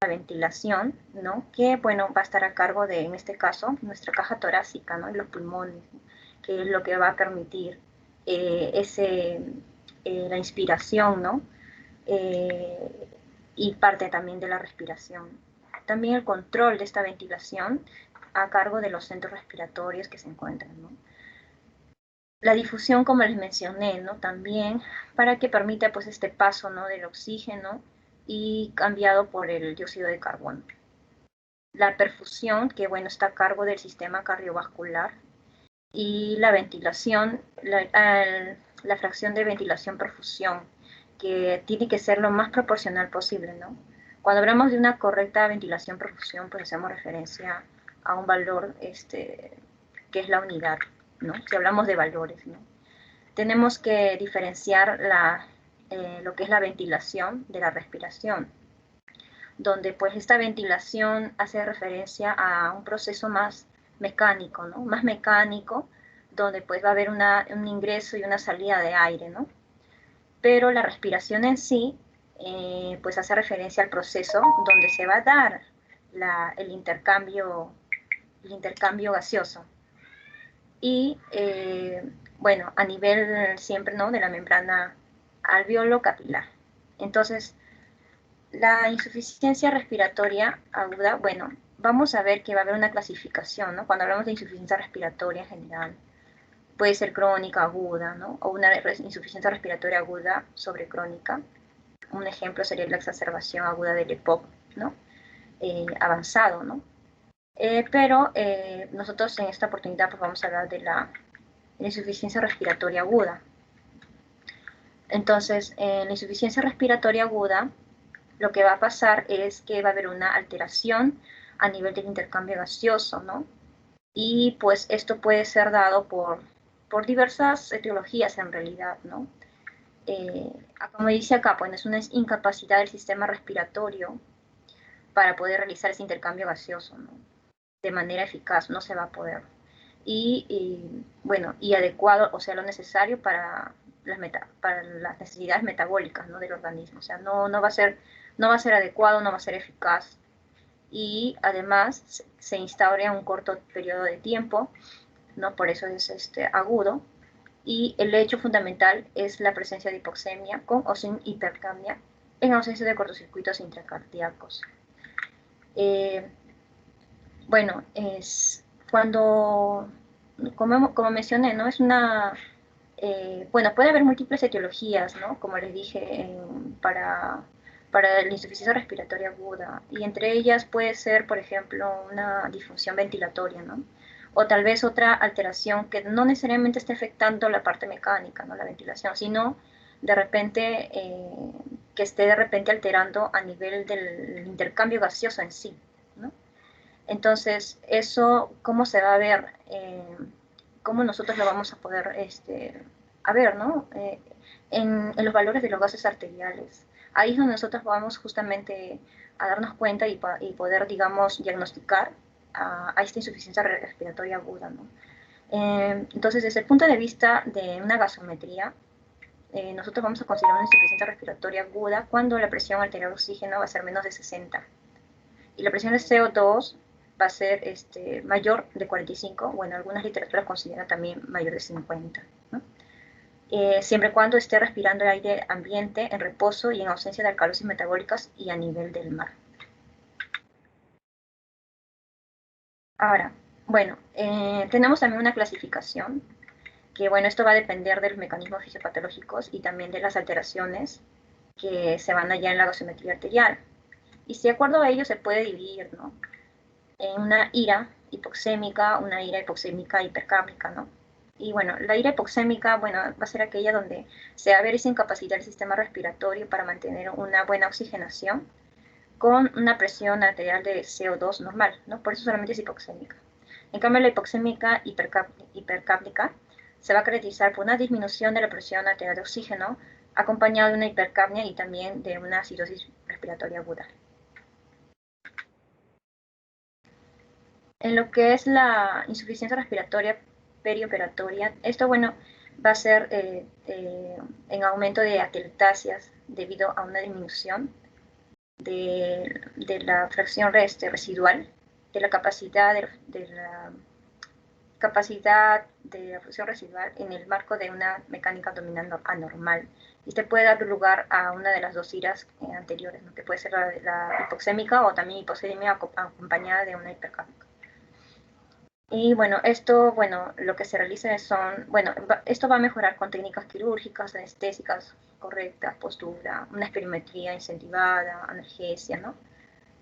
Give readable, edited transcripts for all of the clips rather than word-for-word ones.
la ventilación, ¿no? Que, bueno, va a estar a cargo de, en este caso, nuestra caja torácica, ¿no? Y los pulmones, que es lo que va a permitir la inspiración, ¿no? Y parte también de la respiración. También el control de esta ventilación a cargo de los centros respiratorios que se encuentran, ¿no? La difusión, como les mencioné, ¿no? También para que permita pues este paso, ¿no? Del oxígeno y cambiado por el dióxido de carbono. La perfusión, que bueno, está a cargo del sistema cardiovascular, y la ventilación, la fracción de ventilación-perfusión, que tiene que ser lo más proporcional posible, ¿no? Cuando hablamos de una correcta ventilación-perfusión, pues hacemos referencia a un valor que es la unidad, ¿no? Si hablamos de valores, ¿no? Tenemos que diferenciar lo que es la ventilación de la respiración, donde pues esta ventilación hace referencia a un proceso más mecánico, ¿no? Más mecánico, donde pues va a haber un ingreso y una salida de aire, ¿no? Pero la respiración en sí, pues hace referencia al proceso donde se va a dar el intercambio gaseoso. Y bueno, a nivel siempre, ¿no? De la membrana alveolo-capilar. Entonces, la insuficiencia respiratoria aguda, bueno, vamos a ver que va a haber una clasificación, ¿no? Cuando hablamos de insuficiencia respiratoria en general, puede ser crónica, aguda, ¿no? O una insuficiencia respiratoria aguda sobre crónica. Un ejemplo sería la exacerbación aguda del EPOC, ¿no? Avanzado, ¿no? Pero nosotros en esta oportunidad pues vamos a hablar de la insuficiencia respiratoria aguda. Entonces, en la insuficiencia respiratoria aguda, lo que va a pasar es que va a haber una alteración a nivel del intercambio gaseoso, ¿no? Y pues esto puede ser dado por diversas etiologías en realidad, ¿no? Como dice acá, pues es una incapacidad del sistema respiratorio para poder realizar ese intercambio gaseoso, ¿no? De manera eficaz, no se va a poder. Bueno, y adecuado, o sea, lo necesario para las necesidades metabólicas, ¿no? Del organismo. O sea, no va a ser adecuado, no va a ser eficaz. Y además se instaura un corto periodo de tiempo, ¿no? Por eso es agudo. Y el hecho fundamental es la presencia de hipoxemia con o sin hipercapnia en ausencia de cortocircuitos intracardíacos. Bueno, es cuando, como mencioné, ¿no? Es una, bueno, puede haber múltiples etiologías, ¿no? Como les dije, para la insuficiencia respiratoria aguda, y entre ellas puede ser, por ejemplo, una disfunción ventilatoria, ¿no? O tal vez otra alteración que no necesariamente esté afectando la parte mecánica, ¿no? La ventilación, sino de repente que esté de repente alterando a nivel del intercambio gaseoso en sí, ¿no? Entonces, eso, ¿cómo se va a ver? ¿Cómo nosotros lo vamos a poder a ver, ¿no? En los valores de los gases arteriales. Ahí es donde nosotros vamos justamente a darnos cuenta y poder, digamos, diagnosticar a esta insuficiencia respiratoria aguda, ¿no? Entonces, desde el punto de vista de una gasometría, nosotros vamos a considerar una insuficiencia respiratoria aguda cuando la presión arterial de oxígeno va a ser menos de 60 y la presión de CO2 va a ser mayor de 45, bueno, algunas literaturas consideran también mayor de 50, ¿no? Siempre y cuando esté respirando el aire ambiente en reposo y en ausencia de alcalosis metabólicas y a nivel del mar. Ahora, bueno, tenemos también una clasificación, que bueno, esto va a depender de los mecanismos fisiopatológicos y también de las alteraciones que se van allá en la gasometría arterial. Y si de acuerdo a ello se puede dividir, ¿no? En una ira hipoxémica, una ira hipoxémica hipercápnica, ¿no? Y bueno, la ira hipoxémica, bueno, va a ser aquella donde se va a ver esa incapacidad del sistema respiratorio para mantener una buena oxigenación con una presión arterial de CO2 normal, ¿no? Por eso solamente es hipoxémica. En cambio, la hipoxémica hipercápnica se va a caracterizar por una disminución de la presión arterial de oxígeno acompañada de una hipercapnia y también de una acidosis respiratoria aguda. En lo que es la insuficiencia respiratoria perioperatoria, esto, bueno, va a ser en aumento de atelectasias debido a una disminución de la fracción residual, de la capacidad de la fracción residual en el marco de una mecánica abdominal anormal. Y este puede dar lugar a una de las dos iras anteriores, ¿no? Que puede ser la hipoxémica o también hipoxemia acompañada de una hipercámica. Y bueno, lo que se realiza esto va a mejorar con técnicas quirúrgicas, anestésicas correctas, postura, una espirometría incentivada, analgesia, ¿no?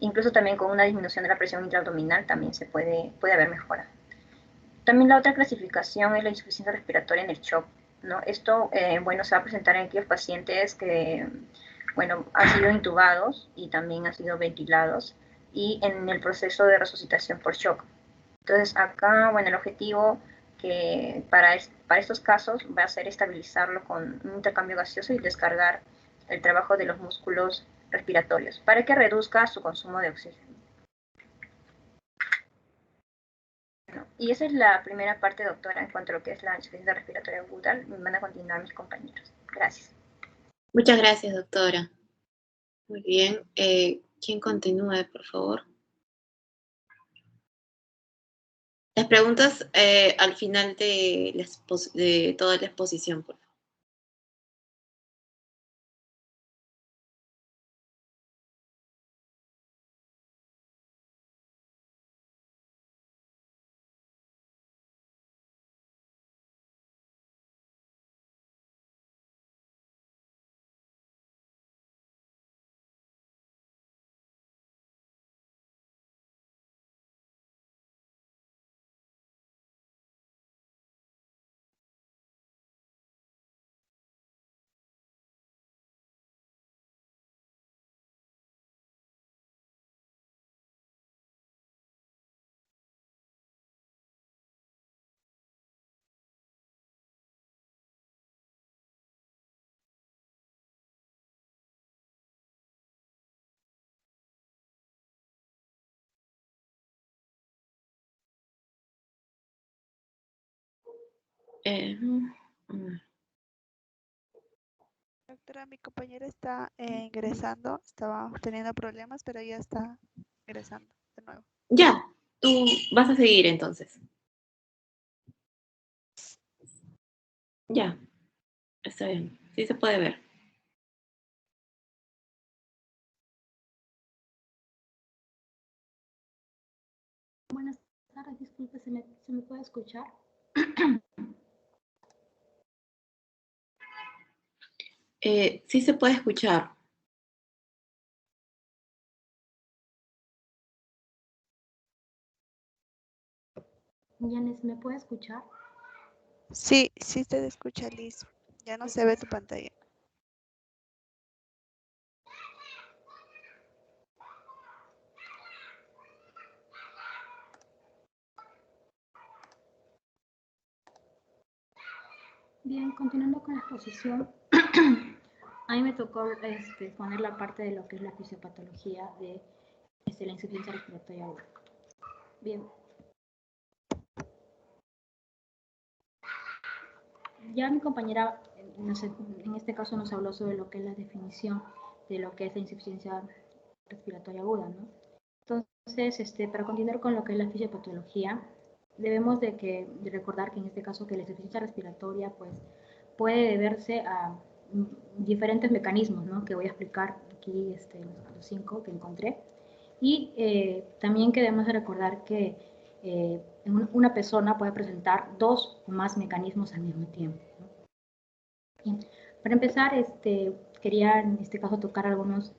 Incluso también con una disminución de la presión intraabdominal también puede haber mejora. También la otra clasificación es la insuficiencia respiratoria en el shock, ¿no? Esto, se va a presentar en aquellos pacientes que, han sido intubados y también han sido ventilados y en el proceso de resucitación por shock. Entonces, acá, el objetivo que para estos casos va a ser estabilizarlo con un intercambio gaseoso y descargar el trabajo de los músculos respiratorios para que reduzca su consumo de oxígeno. Y esa es la primera parte, doctora, en cuanto a lo que es la insuficiencia respiratoria aguda. Van a continuar mis compañeros. Gracias. Muchas gracias, doctora. Muy bien. ¿Quién continúe, por favor? Las preguntas al final de toda la exposición, por favor. Doctora, mi compañera está ingresando, estaba teniendo problemas, pero ya está ingresando de nuevo. Ya, tú vas a seguir entonces. Ya, está bien. Sí se puede ver. Buenas tardes, disculpe, ¿se me puede escuchar? Sí se puede escuchar. Yanes, ¿me puede escuchar? Sí, sí te escucha, Liz. Ya no se ve tu pantalla. Bien, continuando con la exposición, a mí me tocó poner la parte de lo que es la fisiopatología de la insuficiencia respiratoria aguda. Bien. Ya mi compañera, en este caso nos habló sobre lo que es la definición de lo que es la insuficiencia respiratoria aguda, ¿no? Entonces, para continuar con lo que es la fisiopatología, debemos de recordar que en este caso que la insuficiencia respiratoria pues puede deberse a diferentes mecanismos, ¿no? Que voy a explicar aquí los 5 que encontré. Y también que debemos de recordar que una persona puede presentar 2 o más mecanismos al mismo tiempo, ¿no? Bien. Para empezar, quería en este caso tocar algunos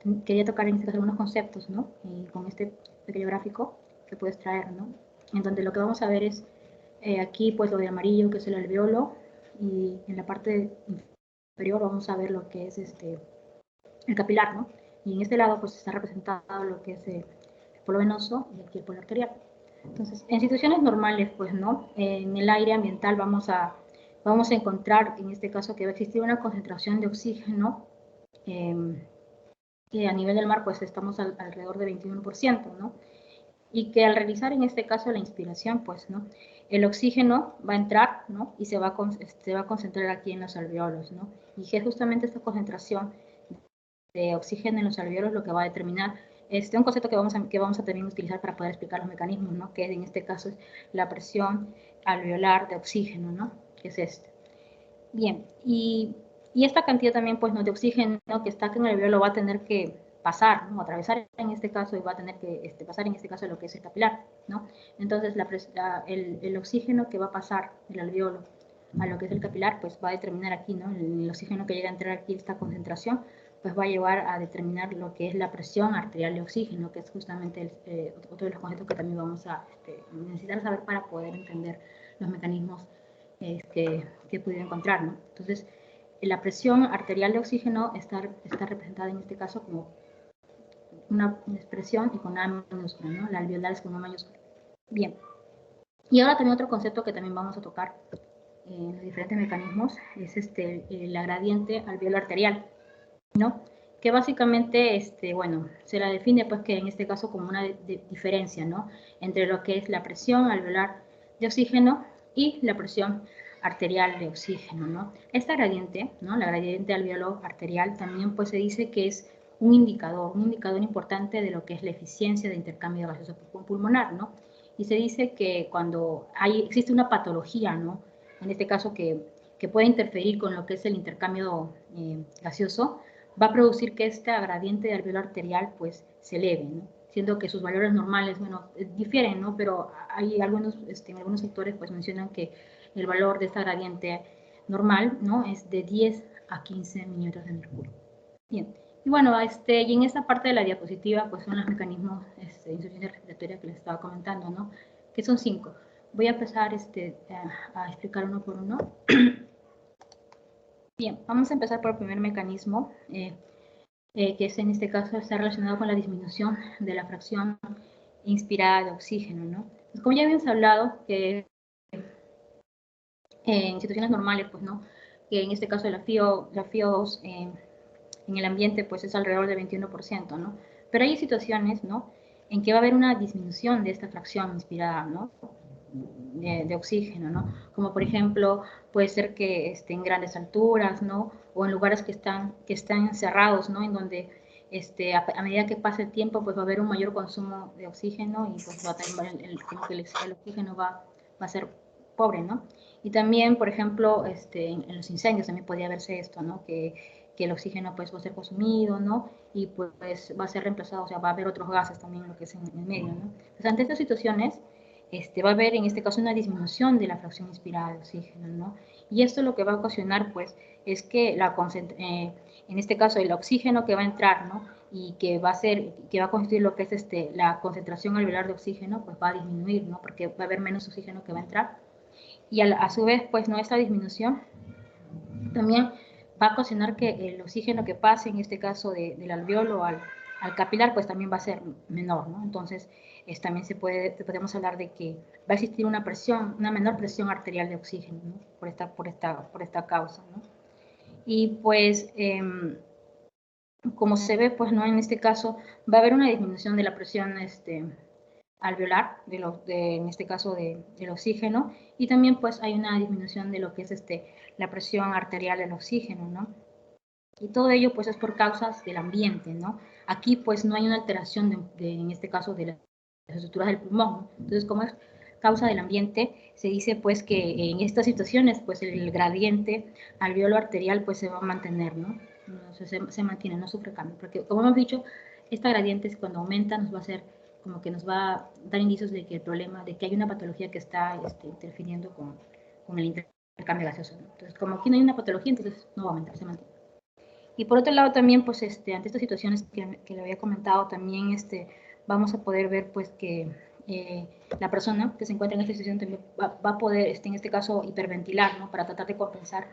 algunos conceptos, ¿no? Con este pequeño gráfico que puedes traer, ¿no? En donde lo que vamos a ver es aquí, pues, lo de amarillo, que es el alveolo, y en la parte inferior vamos a ver lo que es el capilar, ¿no? Y en este lado, pues, está representado lo que es el polo venoso y aquí el polo arterial. Entonces, en situaciones normales, pues, ¿no? En el aire ambiental vamos a encontrar, en este caso, que va a existir una concentración de oxígeno que a nivel del mar pues estamos alrededor de 21%, ¿no? Y que al realizar en este caso la inspiración, pues, ¿no? El oxígeno va a entrar, ¿no? Y se va a concentrar aquí en los alveolos, ¿no? Y que justamente esta concentración de oxígeno en los alveolos lo que va a determinar un concepto que vamos a también utilizar para poder explicar los mecanismos, ¿no? Que en este caso es la presión alveolar de oxígeno, ¿no? Que es este. Bien, y esta cantidad también, pues, ¿no? De oxígeno que está aquí en el alveolo va a tener que pasar, ¿no? Atravesar en este caso y va a tener que pasar en este caso lo que es el capilar, ¿no? Entonces, el oxígeno que va a pasar del alveolo a lo que es el capilar, pues va a determinar aquí, ¿no? El oxígeno que llega a entrar aquí, esta concentración, pues va a llevar a determinar lo que es la presión arterial de oxígeno, que es justamente otro de los conceptos que también vamos a necesitar saber para poder entender los mecanismos que he podido encontrar, ¿no? Entonces, la presión arterial de oxígeno está representada en este caso como una expresión y con A minúscula, ¿no? La alveolar es con una mayúscula. Bien. Y ahora también otro concepto que también vamos a tocar en los diferentes mecanismos es la gradiente alveolar arterial, ¿no? Que básicamente, bueno, se la define pues que en este caso como una diferencia, ¿no? Entre lo que es la presión alveolar de oxígeno y la presión arterial de oxígeno, ¿no? Esta gradiente, ¿no? La gradiente alveolar arterial también pues se dice que es un indicador importante de lo que es la eficiencia de intercambio gaseoso pulmonar, ¿no? Y se dice que cuando existe una patología, ¿no? En este caso que puede interferir con lo que es el intercambio gaseoso, va a producir que esta gradiente de alveolo arterial pues se eleve, ¿no? Siendo que sus valores normales, bueno, difieren, ¿no? Pero hay algunos, en algunos sectores pues mencionan que el valor de esta gradiente normal, ¿no? Es de 10 a 15 milímetros de mercurio. Bien, y bueno, y en esta parte de la diapositiva pues son los mecanismos de insuficiencia respiratoria que les estaba comentando, ¿no? Que son 5. Voy a empezar a explicar uno por uno. Bien, vamos a empezar por el primer mecanismo, que es en este caso está relacionado con la disminución de la fracción inspirada de oxígeno, ¿no? Entonces, como ya habíamos hablado, que en situaciones normales, pues, ¿no? Que en este caso la FiO2 en el ambiente, pues, es alrededor del 21%, ¿no? Pero hay situaciones, ¿no? En que va a haber una disminución de esta fracción inspirada, ¿no? De oxígeno, ¿no? Como por ejemplo, puede ser que esté en grandes alturas, ¿no? O en lugares que están cerrados, ¿no? En donde a medida que pasa el tiempo, pues va a haber un mayor consumo de oxígeno y pues va a tener el oxígeno va a ser pobre, ¿no? Y también, por ejemplo, en los incendios también podría verse esto, ¿no? Que el oxígeno pues va a ser consumido, ¿no? Y pues va a ser reemplazado, o sea, va a haber otros gases también, lo que es en el medio, ¿no? Entonces, ante estas situaciones, va a haber en este caso una disminución de la fracción inspirada de oxígeno, ¿no? Y esto lo que va a ocasionar, pues, es que en este caso el oxígeno que va a entrar, ¿no? Y que va a constituir lo que es la concentración alveolar de oxígeno, pues va a disminuir, ¿no? Porque va a haber menos oxígeno que va a entrar. Y a su vez, pues, ¿no? Esta disminución también va a ocasionar que el oxígeno que pase, en este caso del alveolo al capilar, pues también va a ser menor, ¿no? Entonces, también podemos hablar de que va a existir una menor presión arterial de oxígeno, ¿no? por esta causa, ¿no? Y pues, como se ve, pues, ¿no? En este caso, va a haber una disminución de la presión alveolar, en este caso del oxígeno, y también pues hay una disminución de lo que es la presión arterial del oxígeno, ¿no? Y todo ello pues es por causas del ambiente, ¿no? Aquí pues no hay una alteración en este caso de las estructuras del pulmón, ¿no? Entonces, como es causa del ambiente, se dice pues que en estas situaciones pues el gradiente alveolo arterial pues se va a mantener, ¿no? Se mantiene, no sufre cambio, porque como hemos dicho, esta gradiente cuando aumenta nos va a hacer como que nos va a dar indicios de que el problema, de que hay una patología que está interfiriendo con el intercambio gaseoso, ¿no? Entonces, como aquí no hay una patología, entonces no va a aumentar, se mantiene. Y por otro lado también, pues, ante estas situaciones que le había comentado, también vamos a poder ver, pues, que la persona que se encuentra en esta situación también va a poder, en este caso, hiperventilar, ¿no? Para tratar de compensar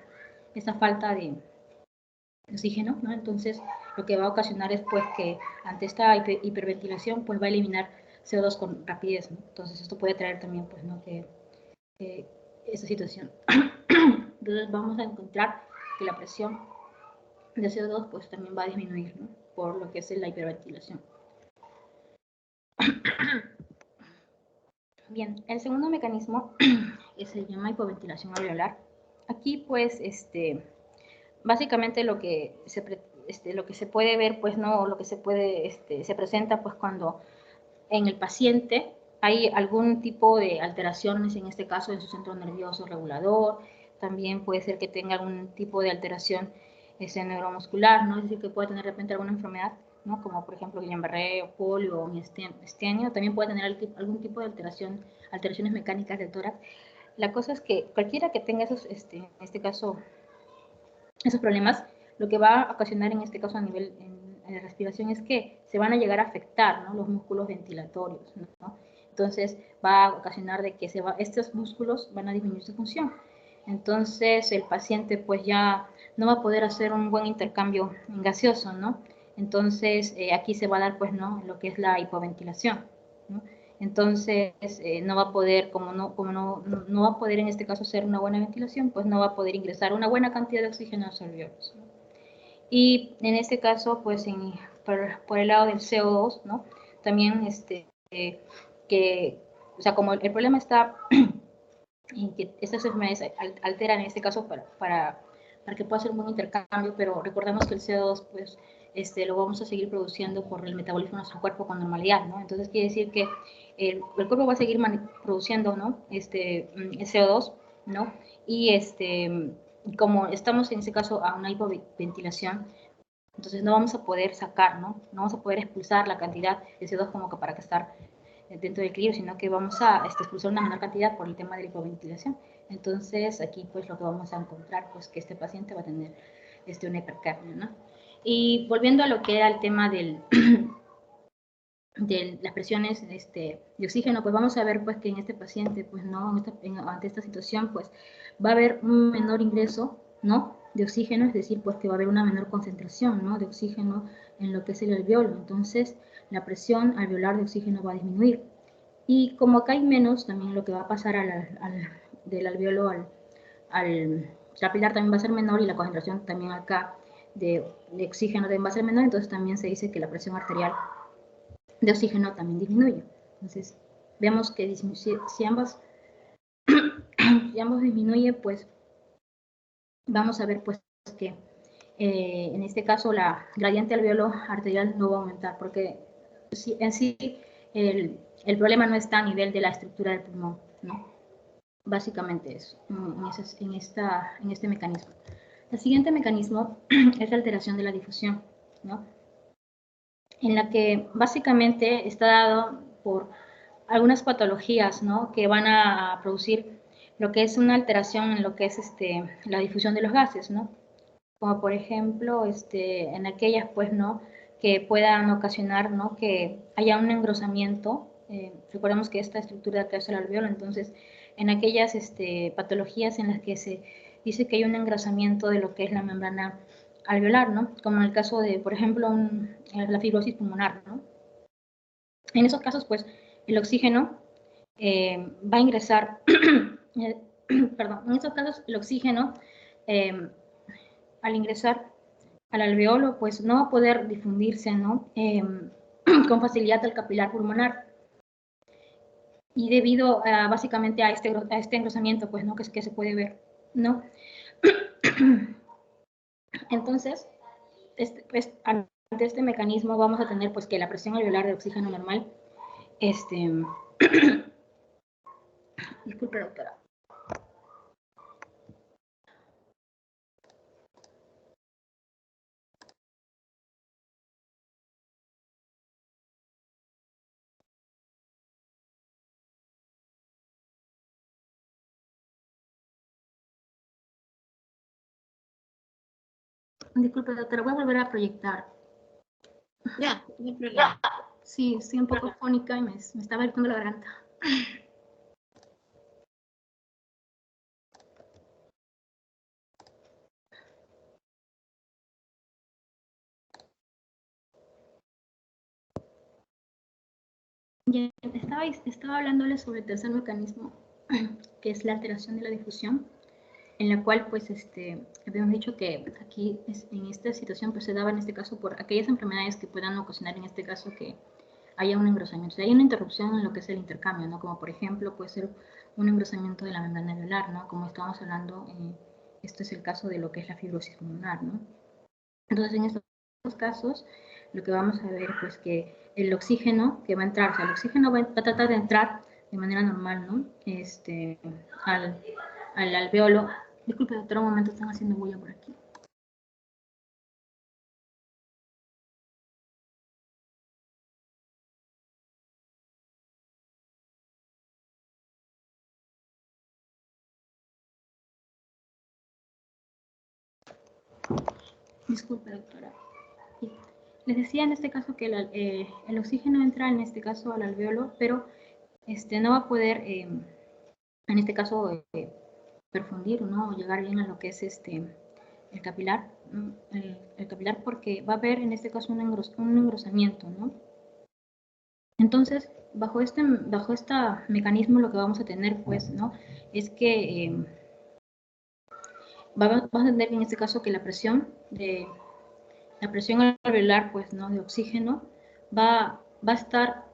esa falta de oxígeno, ¿no? Entonces, lo que va a ocasionar es, pues, que ante esta hiperventilación, pues, va a eliminar CO2 con rapidez, ¿no? Entonces, esto puede traer también, pues, ¿no? Que esta situación. Entonces, vamos a encontrar que la presión de CO2 pues también va a disminuir, ¿no? Por lo que es la hiperventilación. Bien, el segundo mecanismo se llama hipoventilación alveolar. Aquí pues básicamente lo que lo que se puede ver, pues, ¿no? Lo que se puede, se presenta, pues, cuando en el paciente hay algún tipo de alteraciones, en este caso en su centro nervioso regulador, también puede ser que tenga algún tipo de alteración neuromuscular, ¿no? Es decir, que puede tener de repente alguna enfermedad, ¿no? Como por ejemplo Guillain-Barré o polio o miastenia, también puede tener algún tipo de alteraciones mecánicas del tórax. La cosa es que cualquiera que tenga esos, en este caso, esos problemas, lo que va a ocasionar en este caso a nivel de respiración es que se van a llegar a afectar, ¿no? Los músculos ventilatorios, ¿no? Entonces va a ocasionar de que estos músculos van a disminuir su función. Entonces el paciente pues ya no va a poder hacer un buen intercambio gaseoso, ¿no? Entonces aquí se va a dar pues, ¿no? Lo que es la hipoventilación, ¿no? Entonces no va a poder, como no va a poder en este caso hacer una buena ventilación, pues no va a poder ingresar una buena cantidad de oxígeno a los alvéolos, ¿no? Y en este caso, pues por el lado del CO2, ¿no? También o sea, como el problema está en que estas enfermedades alteran en este caso para que pueda hacer un buen intercambio, pero recordemos que el CO2 pues lo vamos a seguir produciendo por el metabolismo de nuestro cuerpo con normalidad, ¿no? Entonces quiere decir que el cuerpo va a seguir produciendo, ¿no? El CO2, ¿no? Y como estamos en este caso a una hipoventilación, entonces no vamos a poder sacar, ¿no? No vamos a poder expulsar la cantidad de CO2 como que para que estar dentro del equilibrio, sino que vamos a expulsar una menor cantidad por el tema de la hipoventilación. Entonces aquí pues lo que vamos a encontrar pues que este paciente va a tener una hipercapnia, ¿no? Y volviendo a lo que era el tema de las presiones de oxígeno, pues vamos a ver pues que en este paciente, pues no, ante esta situación, pues va a haber un menor ingreso, ¿no? De oxígeno, es decir, pues que va a haber una menor concentración, ¿no? De oxígeno en lo que es el alveolo. Entonces, la presión alveolar de oxígeno va a disminuir. Y como acá hay menos, también lo que va a pasar del alveolo al capilar también va a ser menor y la concentración también acá de oxígeno también va a ser menor, entonces también se dice que la presión arterial de oxígeno también disminuye. Entonces, vemos que si ambos disminuye, pues vamos a ver pues que en este caso la gradiente alveolo arterial no va a aumentar, porque en sí el problema no está a nivel de la estructura del pulmón, ¿no? Básicamente eso, en este mecanismo. El siguiente mecanismo es la alteración de la difusión, ¿no? En la que básicamente está dado por algunas patologías, ¿no? Que van a producir lo que es una alteración en lo que es la difusión de los gases, ¿no? Como por ejemplo en aquellas pues, ¿no? Que puedan ocasionar, ¿no? Que haya un engrosamiento. Recordemos que esta estructura es el alveolo, entonces en aquellas patologías en las que se dice que hay un engrosamiento de lo que es la membrana alveolar, ¿no? Como en el caso de, por ejemplo, la fibrosis pulmonar, ¿no? En esos casos, pues, el oxígeno va a ingresar, perdón, en esos casos el oxígeno al ingresar al alveolo, pues no va a poder difundirse, ¿no? Con facilidad al capilar pulmonar. Y debido básicamente a este engrosamiento, pues, ¿no? Que se puede ver, ¿no? Entonces, pues, ante este mecanismo vamos a tener, pues, que la presión alveolar de oxígeno normal, disculpe, doctora. Disculpe, doctora, voy a volver a proyectar. Ya, no hay problema. Sí, estoy un poco fónica y me estaba irritando la garganta. Ya, estaba hablándoles sobre el tercer mecanismo, que es la alteración de la difusión, en la cual, pues, habíamos dicho que aquí, en esta situación, pues, se daba en este caso por aquellas enfermedades que puedan ocasionar, en este caso, que haya un engrosamiento. O sea, hay una interrupción en lo que es el intercambio, ¿no? Como, por ejemplo, puede ser un engrosamiento de la membrana alveolar, ¿no? Como estábamos hablando, esto es el caso de lo que es la fibrosis pulmonar, ¿no? Entonces, en estos casos, lo que vamos a ver, pues que el oxígeno que va a entrar, o sea, el oxígeno va a tratar de entrar de manera normal, ¿no? Al alveolo. Disculpe, doctora, un momento, están haciendo bulla por aquí. Disculpe, doctora. Les decía en este caso que el oxígeno entra en este caso al alveolo, pero no va a poder, en este caso, perfundir, ¿no? O llegar bien a lo que es el capilar, ¿no? El capilar, porque va a haber en este caso un engrosamiento, ¿no? Entonces, bajo este mecanismo lo que vamos a tener, pues, ¿no? Es que vamos a tener en este caso que la presión alveolar, pues, ¿no? De oxígeno va a estar,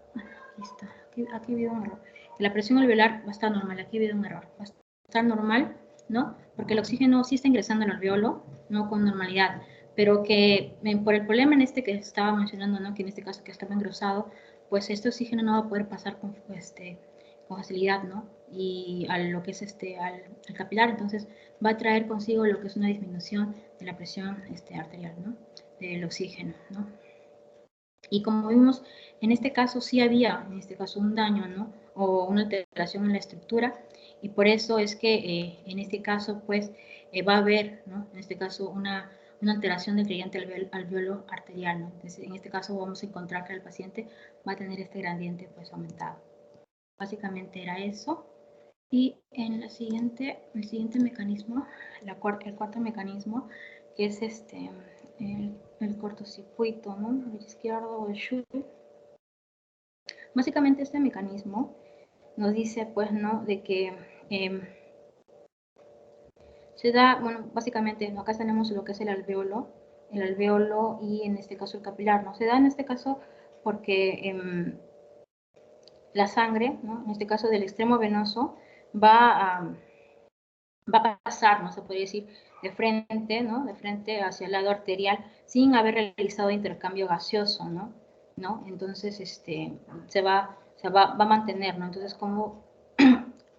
aquí está, aquí ha habido un error. La presión alveolar va a estar normal, aquí ha habido un error. Va a estar normal, ¿no? Porque el oxígeno sí está ingresando al alveolo, ¿no? Con normalidad, pero que por el problema en que estaba mencionando, ¿no? Que en este caso que estaba engrosado, pues este oxígeno no va a poder pasar con facilidad, ¿no? Y a lo que es al capilar, entonces va a traer consigo lo que es una disminución de la presión arterial, ¿no? Del oxígeno, ¿no? Y como vimos, en este caso sí había, en este caso, un daño, ¿no? O una alteración en la estructura, y por eso es que en este caso, pues, va a haber, ¿no? En este caso, una alteración del gradiente alveolo arterial, ¿no? Entonces, en este caso vamos a encontrar que el paciente va a tener este gradiente, pues, aumentado. Básicamente era eso. Y en el siguiente mecanismo, el cuarto mecanismo, que es el cortocircuito, ¿no? El izquierdo o el Schur. Básicamente este mecanismo nos dice, pues, ¿no? De que se da, bueno, básicamente, ¿no? Acá tenemos lo que es el alveolo y en este caso el capilar, ¿no? Se da en este caso porque la sangre, ¿no? En este caso del extremo venoso, va a pasar, ¿no? Se podría decir, de frente, ¿no? De frente hacia el lado arterial, sin haber realizado intercambio gaseoso, ¿no? Entonces, se va a mantener, ¿no? Entonces, como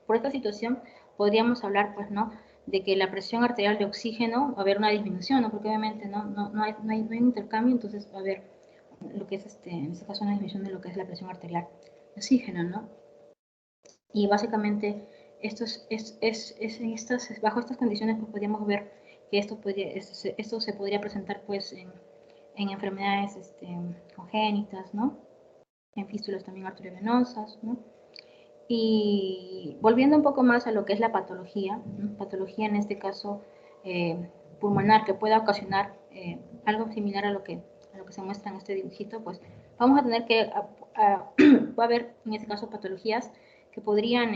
por esta situación podríamos hablar, pues, ¿no? De que la presión arterial de oxígeno va a haber una disminución, ¿no? Porque obviamente no hay intercambio, entonces va a haber lo que es, en este caso, una disminución de lo que es la presión arterial de oxígeno, ¿no? Y básicamente bajo estas condiciones pues podríamos ver que esto se podría presentar pues en enfermedades congénitas, ¿no? En fístulas también arteriovenosas, ¿no? Y volviendo un poco más a lo que es la patología, ¿no? Patología en este caso pulmonar que pueda ocasionar algo similar a lo que se muestra en este dibujito, pues vamos a tener que, va a haber en este caso patologías que podrían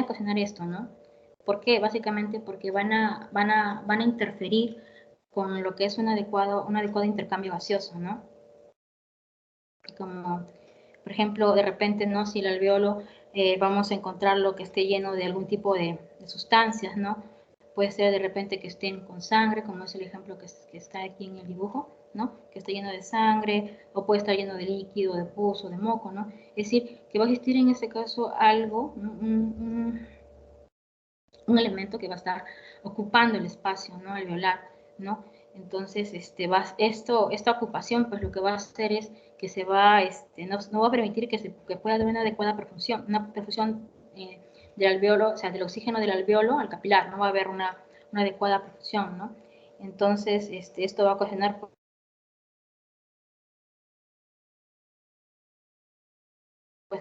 ocasionar esto, ¿no? ¿Por qué? Básicamente porque van a interferir con lo que es un adecuado intercambio gaseoso, ¿no? Como, por ejemplo, de repente, ¿no? Si el alveolo vamos a encontrar lo que esté lleno de algún tipo de sustancias, ¿no? Puede ser de repente que estén con sangre, como es el ejemplo que está aquí en el dibujo, ¿no? Que está lleno de sangre, o puede estar lleno de líquido, de pus o de moco, ¿no? Es decir, que va a existir en este caso algo, ¿no? un elemento que va a estar ocupando el espacio, ¿no? Alveolar, ¿no? Entonces, esta ocupación, pues lo que va a hacer es que se va, no va a permitir que pueda haber una adecuada perfusión, del alveolo, o sea, del oxígeno del alveolo al capilar, no va a haber una adecuada perfusión, ¿no? Entonces, esto va a ocasionar pues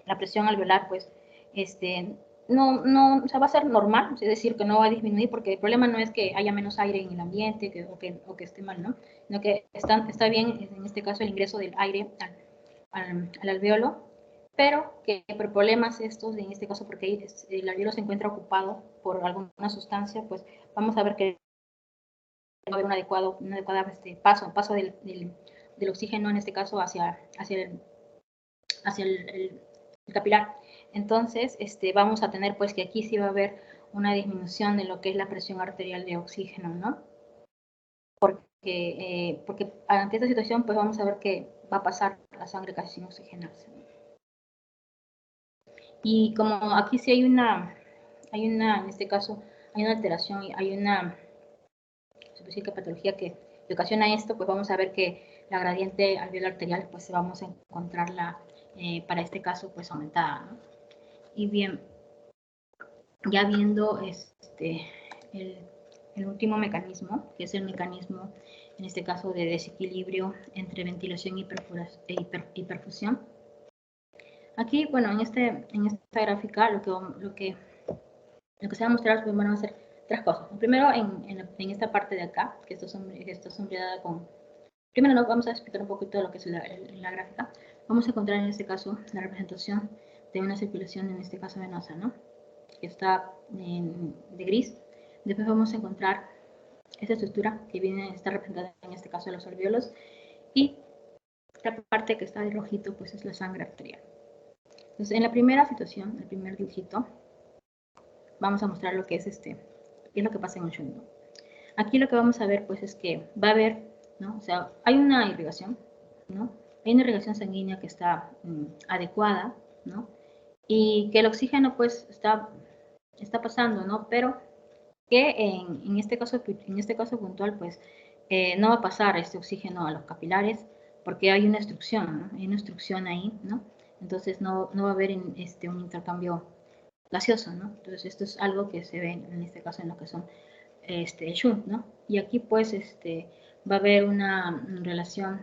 la presión alveolar, pues, o sea, va a ser normal, es decir, que no va a disminuir, porque el problema no es que haya menos aire en el ambiente o que esté mal, ¿no? Sino que está bien, en este caso, el ingreso del aire al alveolo, pero que por problemas estos, en este caso, porque el alveolo se encuentra ocupado por alguna sustancia, pues vamos a ver que va a haber un adecuado paso del oxígeno, en este caso, hacia el capilar. Entonces, vamos a tener pues que aquí sí va a haber una disminución de lo que es la presión arterial de oxígeno, ¿no? ¿Por porque ante esta situación pues vamos a ver que va a pasar la sangre casi sin oxigenarse. Y como aquí sí hay una, en este caso, hay una alteración, hay una específica patología que ocasiona esto, pues vamos a ver que la gradiente alveolar arterial, pues vamos a encontrarla para este caso, pues aumentada, ¿no? Y bien, ya viendo el último mecanismo, que es el mecanismo, en este caso, de desequilibrio entre ventilación y perfusión. Aquí, bueno, en esta gráfica, lo que se va a mostrar, pues, van a ser tres cosas. Primero, en esta parte de acá, que está sombreada con... Primero, nos vamos a explicar un poquito de lo que es la gráfica. Vamos a encontrar, en este caso, la representación de una circulación, en este caso venosa, ¿no? Que está de gris. Después vamos a encontrar esta estructura que está representada, en este caso, de los alvéolos. Y la parte que está de rojito, pues es la sangre arterial. Entonces, en la primera situación, el primer dibujito, vamos a mostrar lo que es qué es lo que pasa en un shunt, ¿no? Aquí lo que vamos a ver, pues, es que va a haber, ¿no? O sea, hay una irrigación, ¿no? Hay una irrigación sanguínea que está adecuada, ¿no? Y que el oxígeno, pues, está pasando, ¿no? Pero que en este caso puntual, pues, no va a pasar este oxígeno a los capilares porque hay una obstrucción, ¿no? Hay una obstrucción ahí, ¿no? Entonces no va a haber un intercambio gaseoso, ¿no? Entonces esto es algo que se ve en este caso en lo que son shunt, ¿no? Y aquí pues va a haber una relación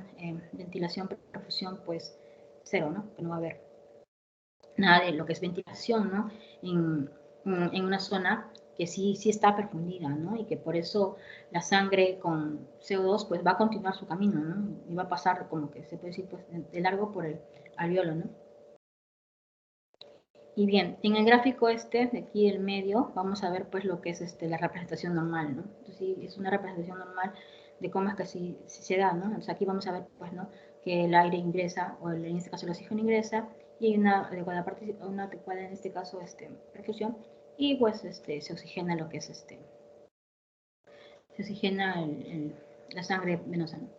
ventilación-perfusión, pues cero, ¿no? Que no va a haber nada de lo que es ventilación, ¿no? En una zona que sí está perfundida, ¿no? Y que por eso la sangre con CO2 pues va a continuar su camino, ¿no? Y va a pasar, como que se puede decir, pues de largo por el alveolo, ¿no? Y bien, en el gráfico de aquí el medio, vamos a ver pues lo que es la representación normal, ¿no? Entonces, sí, es una representación normal de cómo es que sí se da, ¿no? Entonces aquí vamos a ver pues, ¿no? Que el aire ingresa, o en este caso el oxígeno ingresa, y hay una adecuada en este caso perfusión, y pues se oxigena lo que es se oxigena la sangre venosa, ¿no?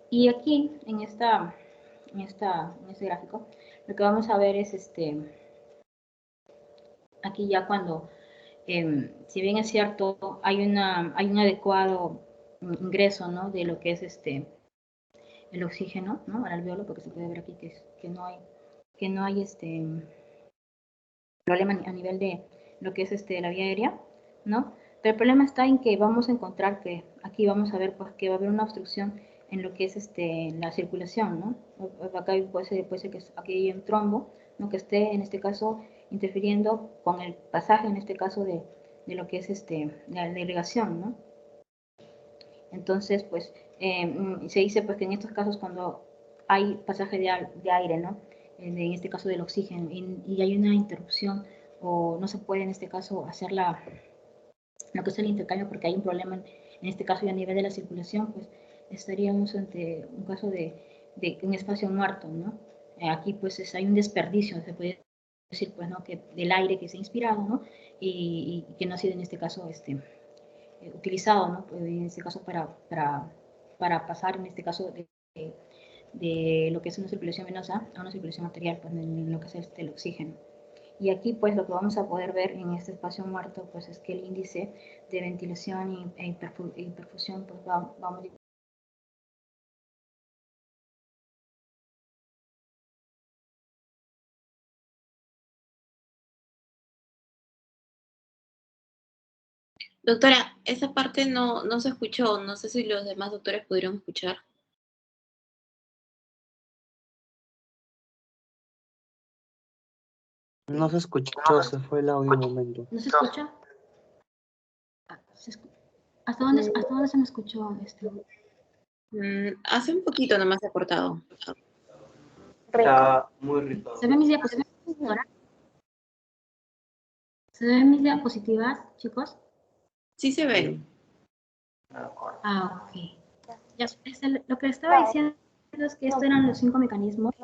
Y aquí, en este gráfico, lo que vamos a ver es aquí ya cuando, si bien es cierto, hay un adecuado ingreso, ¿no? De lo que es el oxígeno, ¿no? Al alveolo, porque se puede ver aquí que no hay problema a nivel de lo que es la vía aérea, ¿no? Pero el problema está en que vamos a encontrar que aquí vamos a ver pues que va a haber una obstrucción en lo que es la circulación, ¿no? Acá puede ser que aquí hay un trombo, ¿no? Que esté en este caso interfiriendo con el pasaje, en este caso de lo que es la irrigación, ¿no? Entonces, pues, se dice pues que en estos casos cuando hay pasaje de aire, ¿no? En este caso del oxígeno, y hay una interrupción, o no se puede en este caso hacer lo que es el intercambio porque hay un problema en este caso y a nivel de la circulación, pues estaríamos ante un caso de un espacio muerto, ¿no? Aquí pues hay un desperdicio, se puede decir, pues, ¿no? Que del aire que se ha inspirado, ¿no? Y que no ha sido en este caso utilizado, ¿no? En este caso para pasar, en este caso, de lo que es una circulación venosa a una circulación arterial, pues en lo que es el oxígeno. Y aquí, pues, lo que vamos a poder ver en este espacio muerto, pues, es que el índice de ventilación y perfusión, pues, va a modificar. Doctora, esa parte no se escuchó, no sé si los demás doctores pudieron escuchar. No se escuchó, se fue el audio un momento. ¿No se escucha? ¿Hasta dónde se me escuchó Hace un poquito nomás se ha cortado. Está muy rico. ¿Se ven mis diapositivas ahora? ¿Se ven mis diapositivas, chicos? Sí se ven. Ah, ok. Ya, lo que estaba diciendo es que estos eran los 5 mecanismos.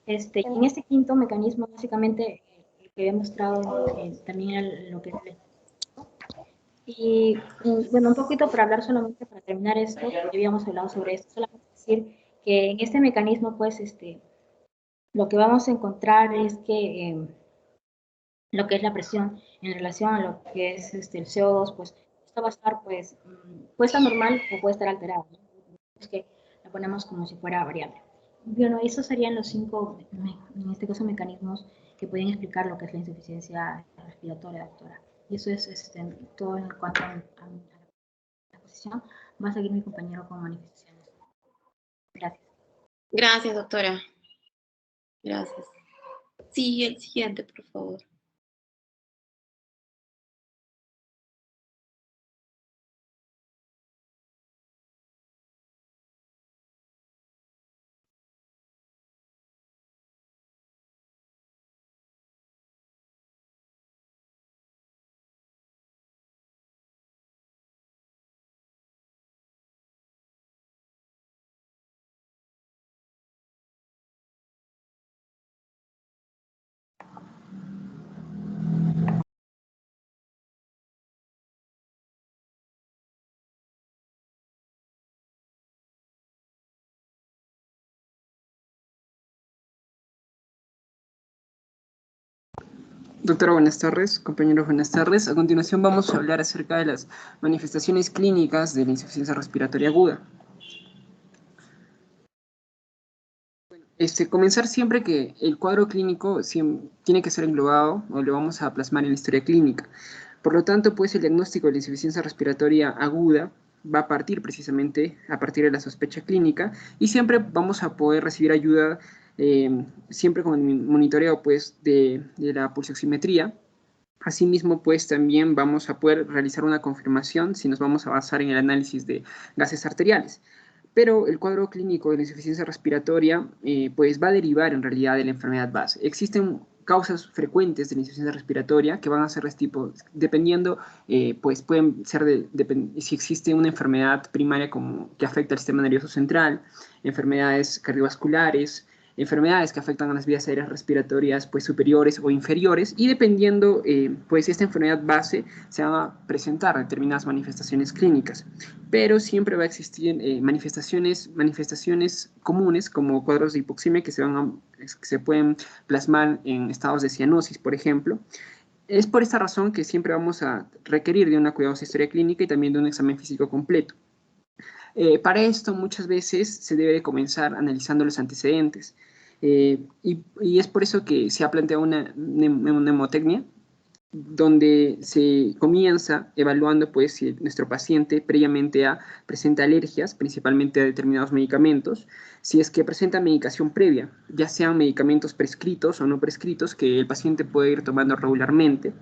Y en este quinto mecanismo, básicamente, el que había mostrado también era lo que es Bueno, un poquito para hablar solamente, para terminar esto, ya habíamos hablado sobre esto, solamente decir que en este mecanismo, pues, lo que vamos a encontrar es que lo que es la presión en relación a lo que es el CO2, pues, esto va a estar, pues, puede estar normal o puede estar alterado, ¿no? Es que la ponemos como si fuera variable. Bueno, esos serían los 5, en este caso, mecanismos que pueden explicar lo que es la insuficiencia respiratoria, doctora. Y eso es todo en cuanto a la posición. Va a seguir mi compañero con manifestaciones. Gracias. Gracias, doctora. Gracias. Sí, el siguiente, por favor. Doctora, buenas tardes. Compañeros, buenas tardes. A continuación vamos a hablar acerca de las manifestaciones clínicas de la insuficiencia respiratoria aguda. Comenzar siempre que el cuadro clínico tiene que ser englobado o lo vamos a plasmar en la historia clínica. Por lo tanto, pues el diagnóstico de la insuficiencia respiratoria aguda va a partir precisamente a partir de la sospecha clínica y siempre vamos a poder recibir ayuda siempre con el monitoreo pues, de la pulsioximetría. Asimismo, pues también vamos a poder realizar una confirmación si nos vamos a basar en el análisis de gases arteriales. Pero el cuadro clínico de la insuficiencia respiratoria pues va a derivar en realidad de la enfermedad base. Existen causas frecuentes de la insuficiencia respiratoria que van a ser de este tipo, dependiendo, pues pueden ser si existe una enfermedad primaria como que afecta al sistema nervioso central, enfermedades cardiovasculares, enfermedades que afectan a las vías aéreas respiratorias pues, superiores o inferiores, y dependiendo, pues esta enfermedad base se van a presentar determinadas manifestaciones clínicas, pero siempre va a existir manifestaciones comunes como cuadros de hipoxemia que se pueden plasmar en estados de cianosis, por ejemplo. Es por esta razón que siempre vamos a requerir de una cuidadosa historia clínica y también de un examen físico completo. Para esto muchas veces se debe comenzar analizando los antecedentes y es por eso que se ha planteado una mnemotecnia donde se comienza evaluando pues si nuestro paciente previamente presenta alergias, principalmente a determinados medicamentos, si es que presenta medicación previa, ya sean medicamentos prescritos o no prescritos que el paciente puede ir tomando regularmente.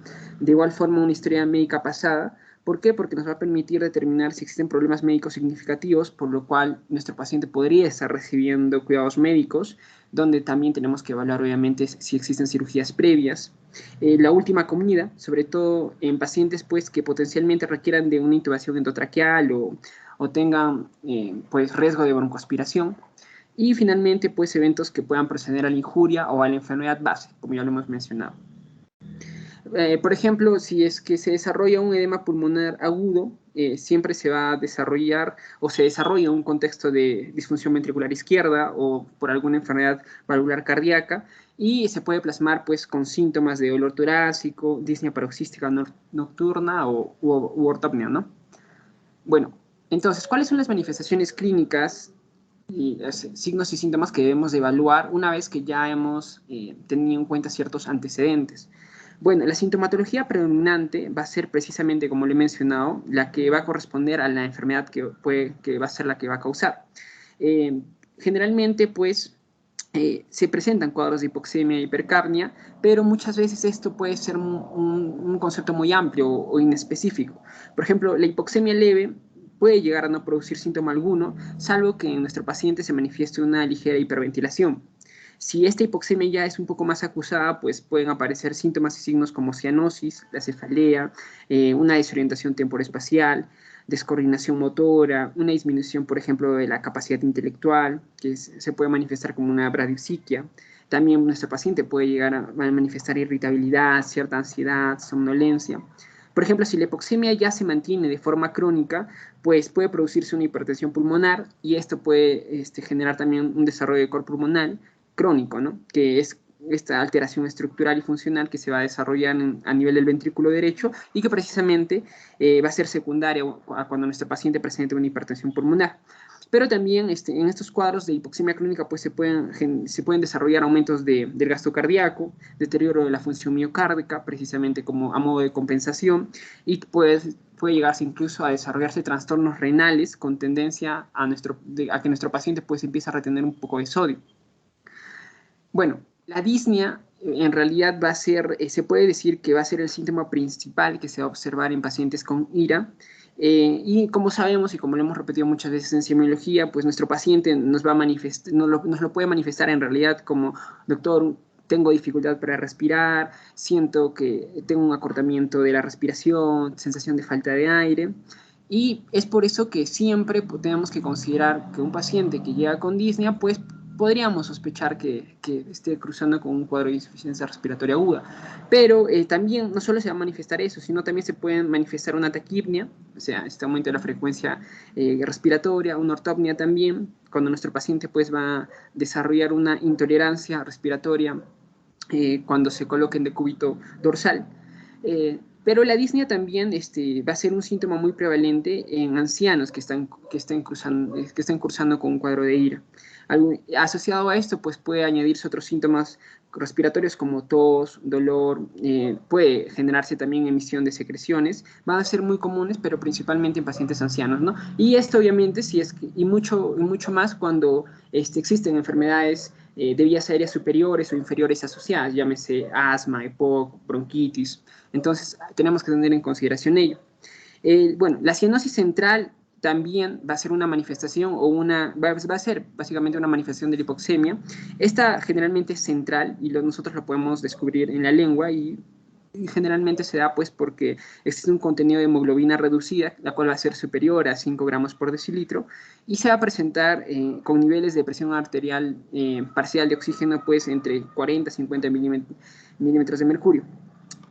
De igual forma, una historia médica pasada. ¿Por qué? Porque nos va a permitir determinar si existen problemas médicos significativos, por lo cual nuestro paciente podría estar recibiendo cuidados médicos, donde también tenemos que evaluar obviamente si existen cirugías previas. La última comida, sobre todo en pacientes pues, que potencialmente requieran de una intubación endotraqueal o tengan pues, riesgo de broncoaspiración. Y finalmente, pues, eventos que puedan proceder a la injuria o a la enfermedad base, como ya lo hemos mencionado. Por ejemplo, si es que se desarrolla un edema pulmonar agudo, siempre se va a desarrollar o se desarrolla un contexto de disfunción ventricular izquierda o por alguna enfermedad valvular cardíaca y se puede plasmar pues, con síntomas de dolor torácico, disnea paroxística nocturna u ortopnea, ¿no? Bueno, entonces, ¿cuáles son las manifestaciones clínicas y signos y síntomas que debemos de evaluar una vez que ya hemos tenido en cuenta ciertos antecedentes? Bueno, la sintomatología predominante va a ser precisamente, como le he mencionado, la que va a corresponder a la enfermedad que va a ser la que va a causar. Generalmente, pues, se presentan cuadros de hipoxemia e hipercapnia, pero muchas veces esto puede ser un concepto muy amplio o inespecífico. Por ejemplo, la hipoxemia leve puede llegar a no producir síntoma alguno, salvo que en nuestro paciente se manifieste una ligera hiperventilación. Si esta hipoxemia ya es un poco más acusada, pues pueden aparecer síntomas y signos como cianosis, la cefalea, una desorientación temporoespacial, descoordinación motora, una disminución, por ejemplo, de la capacidad intelectual, que se puede manifestar como una bradipsiquia. También nuestro paciente puede llegar a manifestar irritabilidad, cierta ansiedad, somnolencia. Por ejemplo, si la hipoxemia ya se mantiene de forma crónica, pues puede producirse una hipertensión pulmonar y esto puede generar también un desarrollo de cor pulmonar crónico, ¿no? Que es esta alteración estructural y funcional que se va a desarrollar a nivel del ventrículo derecho y que precisamente va a ser secundaria a cuando nuestro paciente presente una hipertensión pulmonar. Pero también en estos cuadros de hipoxemia crónica pues, se pueden desarrollar aumentos del gasto cardíaco, deterioro de la función miocárdica, precisamente como a modo de compensación, y puede llegarse incluso a desarrollarse trastornos renales con tendencia a que nuestro paciente pues, empiece a retener un poco de sodio. Bueno, la disnea en realidad va a ser, se puede decir que va a ser el síntoma principal que se va a observar en pacientes con IRA. Y como sabemos y como lo hemos repetido muchas veces en semiología, pues nuestro paciente nos lo puede manifestar en realidad como, doctor, tengo dificultad para respirar, siento que tengo un acortamiento de la respiración, sensación de falta de aire. Y es por eso que siempre tenemos que considerar que un paciente que llega con disnea, pues podríamos sospechar que esté cruzando con un cuadro de insuficiencia respiratoria aguda. Pero también no solo se va a manifestar eso, sino también se puede manifestar una taquipnia, o sea, este aumento de la frecuencia respiratoria, una ortopnia también, cuando nuestro paciente pues va a desarrollar una intolerancia respiratoria cuando se coloque en decúbito dorsal. Pero la disnea también va a ser un síntoma muy prevalente en ancianos que están cursando con un cuadro de IRA. Asociado a esto, pues puede añadirse otros síntomas respiratorios como tos, dolor, puede generarse también emisión de secreciones, van a ser muy comunes, pero principalmente en pacientes ancianos, ¿no? Y esto obviamente, y mucho más cuando existen enfermedades de vías aéreas superiores o inferiores asociadas, llámese asma, EPOC, bronquitis. Entonces, tenemos que tener en consideración ello. Bueno, la cianosis central también va a ser una manifestación va a ser básicamente una manifestación de la hipoxemia. Esta generalmente es central y nosotros lo podemos descubrir en la lengua y generalmente se da pues porque existe un contenido de hemoglobina reducida, la cual va a ser superior a 5 gramos por decilitro y se va a presentar con niveles de presión arterial parcial de oxígeno pues entre 40 y 50 milímetros de mercurio.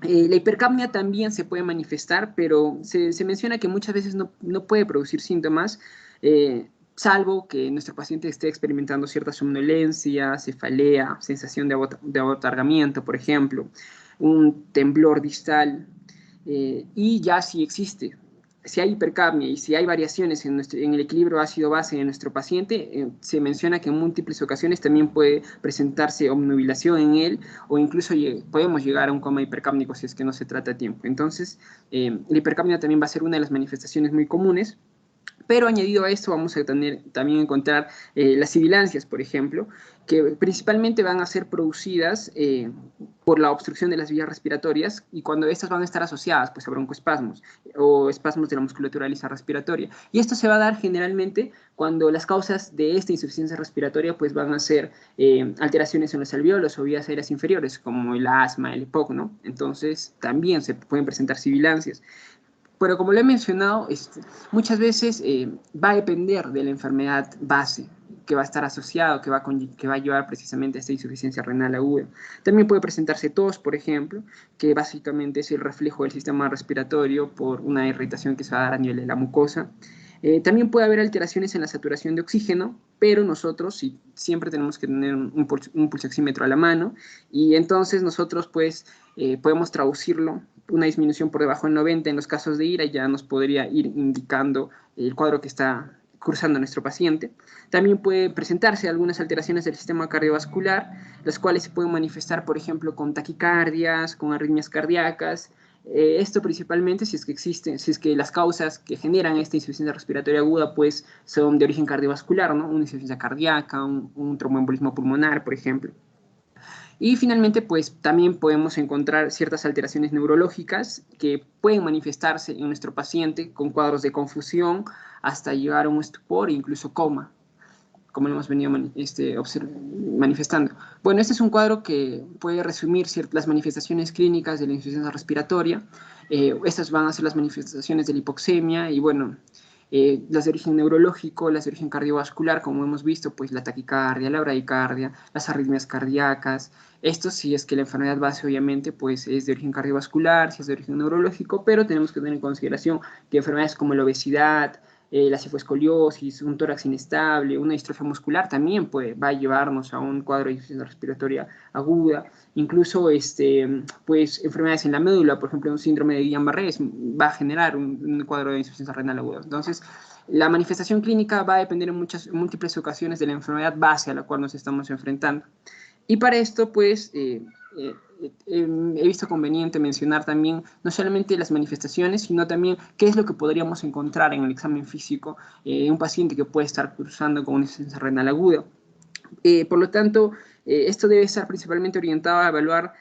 La hipercapnia también se puede manifestar, pero se menciona que muchas veces no puede producir síntomas, salvo que nuestro paciente esté experimentando cierta somnolencia, cefalea, sensación de abotargamiento, por ejemplo, un temblor distal, y ya si hay hipercapnia y si hay variaciones en el equilibrio ácido-base de nuestro paciente, se menciona que en múltiples ocasiones también puede presentarse obnubilación en él o incluso podemos llegar a un coma hipercápnico si es que no se trata a tiempo. Entonces, la hipercapnia también va a ser una de las manifestaciones muy comunes. Pero añadido a esto vamos a también encontrar las sibilancias, por ejemplo, que principalmente van a ser producidas por la obstrucción de las vías respiratorias y cuando estas van a estar asociadas pues, a broncoespasmos o espasmos de la musculatura lisa respiratoria. Y esto se va a dar generalmente cuando las causas de esta insuficiencia respiratoria pues, van a ser alteraciones en los alvéolos o vías aéreas inferiores, como el asma, el EPOC, ¿no? Entonces también se pueden presentar sibilancias. Pero como lo he mencionado, muchas veces va a depender de la enfermedad base que va a estar asociado, que va a llevar precisamente a esta insuficiencia renal aguda. También puede presentarse tos, por ejemplo, que básicamente es el reflejo del sistema respiratorio por una irritación que se va a dar a nivel de la mucosa. También puede haber alteraciones en la saturación de oxígeno, pero nosotros siempre tenemos que tener un pulsoxímetro a la mano y entonces nosotros pues podemos traducirlo una disminución por debajo del 90 en los casos de IRA ya nos podría ir indicando el cuadro que está cursando nuestro paciente. También puede presentarse algunas alteraciones del sistema cardiovascular, las cuales se pueden manifestar, por ejemplo, con taquicardias, con arritmias cardíacas. Esto principalmente si es que las causas que generan esta insuficiencia respiratoria aguda pues son de origen cardiovascular, ¿no? Una insuficiencia cardíaca, un tromboembolismo pulmonar, por ejemplo. Y finalmente, pues también podemos encontrar ciertas alteraciones neurológicas que pueden manifestarse en nuestro paciente con cuadros de confusión hasta llegar a un estupor e incluso coma, como lo hemos venido manifestando. Bueno, este es un cuadro que puede resumir las manifestaciones clínicas de la insuficiencia respiratoria. Estas van a ser las manifestaciones de la hipoxemia y bueno, las de origen neurológico, las de origen cardiovascular, como hemos visto, pues la taquicardia, la bradicardia, las arritmias cardíacas. Esto si es que la enfermedad base obviamente pues es de origen cardiovascular, si es de origen neurológico, pero tenemos que tener en consideración que enfermedades como la obesidad, la cifoescoliosis, un tórax inestable, una distrofia muscular también va a llevarnos a un cuadro de insuficiencia respiratoria aguda. Incluso pues, enfermedades en la médula, por ejemplo, un síndrome de Guillain-Barré va a generar un cuadro de insuficiencia renal aguda. Entonces, la manifestación clínica va a depender en múltiples ocasiones de la enfermedad base a la cual nos estamos enfrentando. Y para esto, pues, he visto conveniente mencionar también no solamente las manifestaciones, sino también qué es lo que podríamos encontrar en el examen físico en un paciente que puede estar cursando con una insuficiencia renal aguda. Por lo tanto, esto debe estar principalmente orientado a evaluar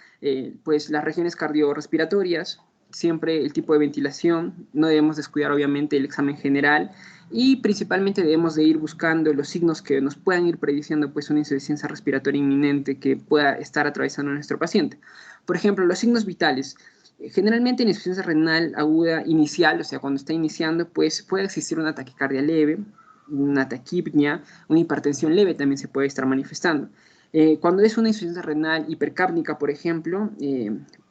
pues, las regiones cardiorrespiratorias, siempre el tipo de ventilación, no debemos descuidar obviamente el examen general y principalmente debemos de ir buscando los signos que nos puedan ir prediciendo pues, una insuficiencia respiratoria inminente que pueda estar atravesando a nuestro paciente. Por ejemplo, los signos vitales. Generalmente en insuficiencia renal aguda inicial, o sea, cuando está iniciando, pues puede existir una taquicardia leve, una taquipnia, una hipertensión leve también se puede estar manifestando. Cuando es una insuficiencia renal hipercápnica, por ejemplo,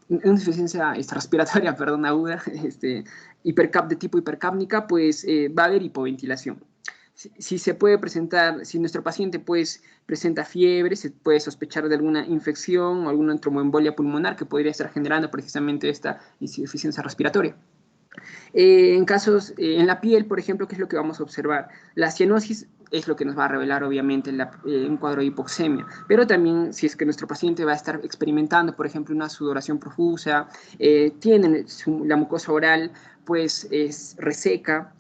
una insuficiencia respiratoria, perdón, aguda, de tipo hipercápnica, pues va a haber hipoventilación. Si se puede presentar, si nuestro paciente pues presenta fiebre, se puede sospechar de alguna infección o alguna tromboembolia pulmonar que podría estar generando precisamente esta insuficiencia respiratoria. En casos, en la piel, por ejemplo, ¿qué es lo que vamos a observar? La cianosis es lo que nos va a revelar, obviamente, un cuadro de hipoxemia, pero también si es que nuestro paciente va a estar experimentando, por ejemplo, una sudoración profusa, tiene la mucosa oral, pues, es reseca,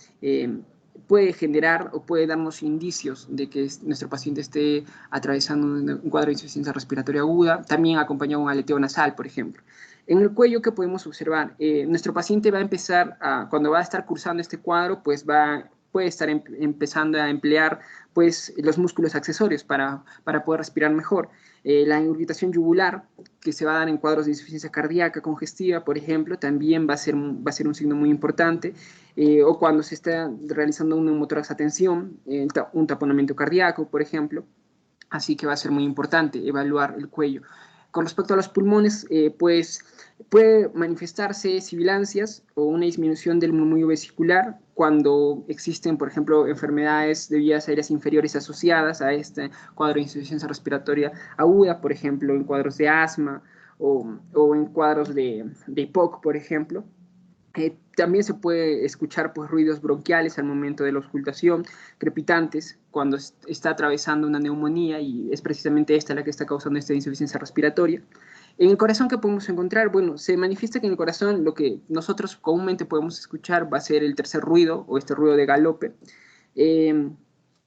puede generar o puede darnos indicios de que nuestro paciente esté atravesando un cuadro de insuficiencia respiratoria aguda, también acompañado de un aleteo nasal, por ejemplo. En el cuello, ¿qué podemos observar? Nuestro paciente va a empezar, cuando va a estar cursando este cuadro, pues puede estar empezando a emplear pues, los músculos accesorios para poder respirar mejor. La irritación yugular, que se va a dar en cuadros de insuficiencia cardíaca congestiva, por ejemplo, también va a ser un signo muy importante. O cuando se está realizando un neumotórax a tensión, un taponamiento cardíaco, por ejemplo. Así que va a ser muy importante evaluar el cuello. Con respecto a los pulmones, pues puede manifestarse sibilancias o una disminución del murmullo vesicular cuando existen, por ejemplo, enfermedades de vías aéreas inferiores asociadas a este cuadro de insuficiencia respiratoria aguda, por ejemplo, en cuadros de asma o en cuadros de EPOC, por ejemplo. También se puede escuchar pues, ruidos bronquiales al momento de la auscultación, crepitantes, cuando está atravesando una neumonía y es precisamente esta la que está causando esta insuficiencia respiratoria. En el corazón, ¿qué podemos encontrar? Bueno, se manifiesta que en el corazón lo que nosotros comúnmente podemos escuchar va a ser el tercer ruido o este ruido de galope.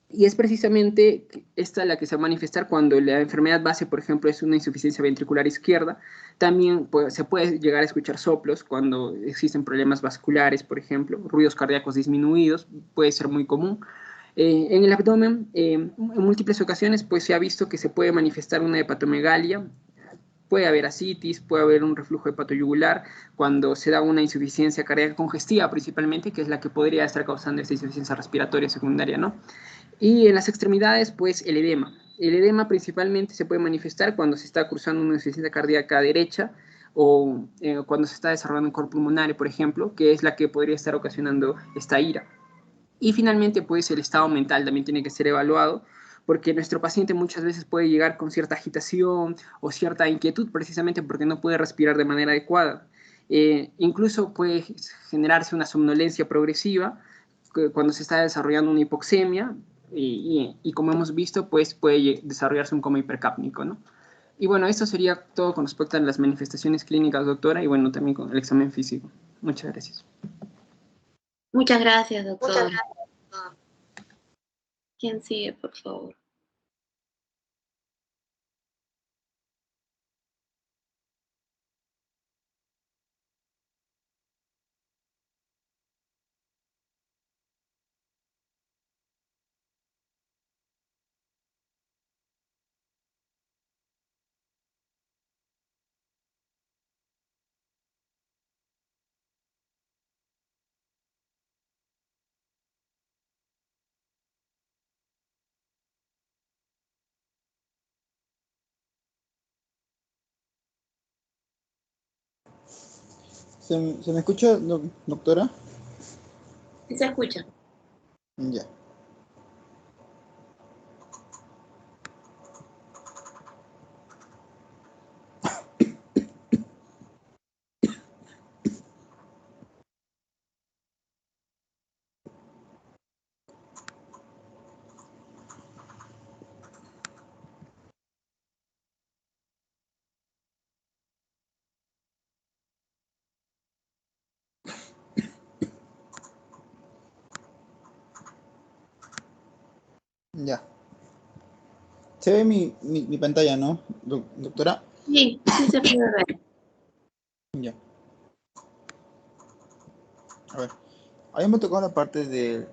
Y es precisamente esta la que se va a manifestar cuando la enfermedad base, por ejemplo, es una insuficiencia ventricular izquierda. También se puede llegar a escuchar soplos cuando existen problemas vasculares, por ejemplo, ruidos cardíacos disminuidos, puede ser muy común. En el abdomen, en múltiples ocasiones, pues se ha visto que se puede manifestar una hepatomegalia, puede haber ascitis, puede haber un reflujo hepatoyugular cuando se da una insuficiencia cardíaca congestiva principalmente, que es la que podría estar causando esta insuficiencia respiratoria secundaria, ¿no? Y en las extremidades, pues el edema. El edema principalmente se puede manifestar cuando se está cruzando una insuficiencia cardíaca derecha o cuando se está desarrollando un cor pulmonar, por ejemplo, que es la que podría estar ocasionando esta ira. Y finalmente, pues el estado mental también tiene que ser evaluado, porque nuestro paciente muchas veces puede llegar con cierta agitación o cierta inquietud precisamente porque no puede respirar de manera adecuada. Incluso puede generarse una somnolencia progresiva cuando se está desarrollando una hipoxemia y como hemos visto, pues puede desarrollarse un coma hipercápnico, ¿no? Y bueno, esto sería todo con respecto a las manifestaciones clínicas, doctora, y bueno, también con el examen físico. Muchas gracias. Muchas gracias, doctor. ¿Quién sigue, por favor? se me escucha, doctora? Sí se escucha. Ya. Ya. Se ve mi pantalla, ¿no, doctora? Sí, sí se puede ver. Ya. A ver. Habíamos tocado la parte del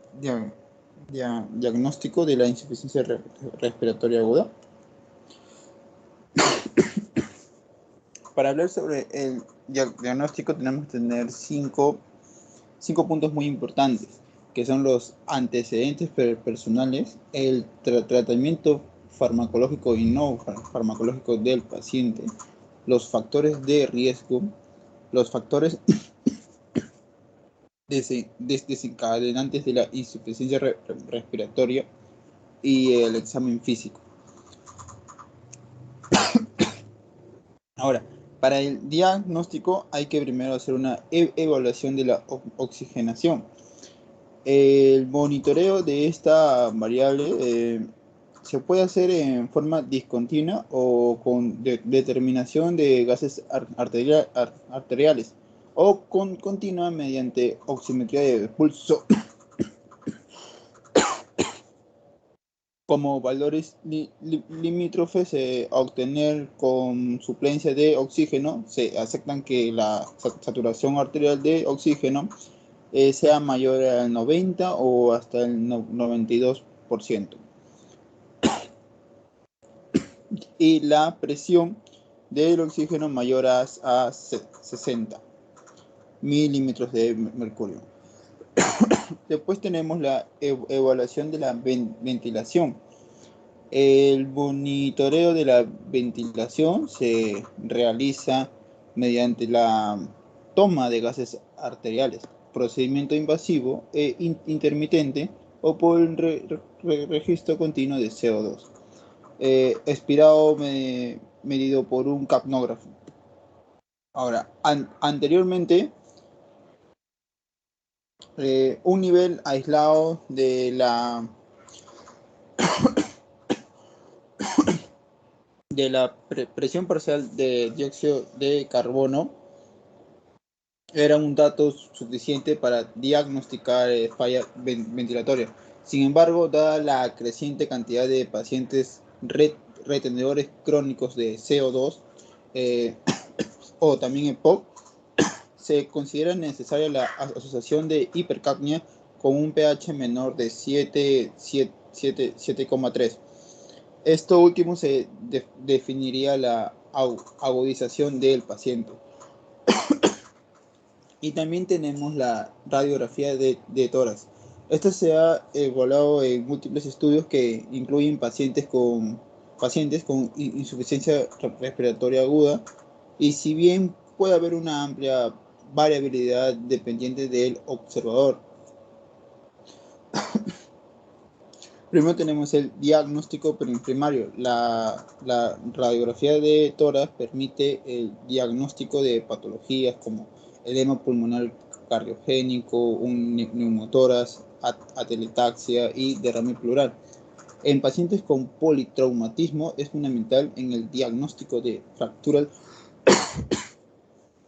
diagnóstico de la insuficiencia respiratoria aguda. Para hablar sobre el diagnóstico tenemos que tener cinco puntos muy importantes, que son los antecedentes personales, el tratamiento farmacológico y no farmacológico del paciente, los factores de riesgo, los factores desencadenantes de la insuficiencia respiratoria y el examen físico. Ahora, para el diagnóstico hay que primero hacer una evaluación de la oxigenación. El monitoreo de esta variable se puede hacer en forma discontinua o con determinación de gases arteriales o continua mediante oximetría de pulso como valores limítrofes a obtener con suplencia de oxígeno. Se aceptan que la saturación arterial de oxígeno sea mayor al 90 o hasta el 92%. Y la presión del oxígeno mayor a 60 milímetros de mercurio. Después tenemos la evaluación de la ventilación. El monitoreo de la ventilación se realiza mediante la toma de gases arteriales, procedimiento invasivo e intermitente o por el registro continuo de CO2. Expirado medido por un capnógrafo. Ahora, anteriormente, un nivel aislado de la presión parcial de dióxido de carbono era un dato suficiente para diagnosticar falla ventilatoria. Sin embargo, dada la creciente cantidad de pacientes retenedores crónicos de CO2 o también EPOC, se considera necesaria la asociación de hipercapnia con un pH menor de 7,3. Esto último se definiría la agudización del paciente. Y también tenemos la radiografía de tórax. Esta se ha evaluado en múltiples estudios que incluyen pacientes con insuficiencia respiratoria aguda, y si bien puede haber una amplia variabilidad dependiente del observador. Primero tenemos el diagnóstico primario. La radiografía de tórax permite el diagnóstico de patologías como edema pulmonar cardiogénico, un neumotórax, atelectasia y derrame pleural. En pacientes con politraumatismo es fundamental en el diagnóstico de fracturas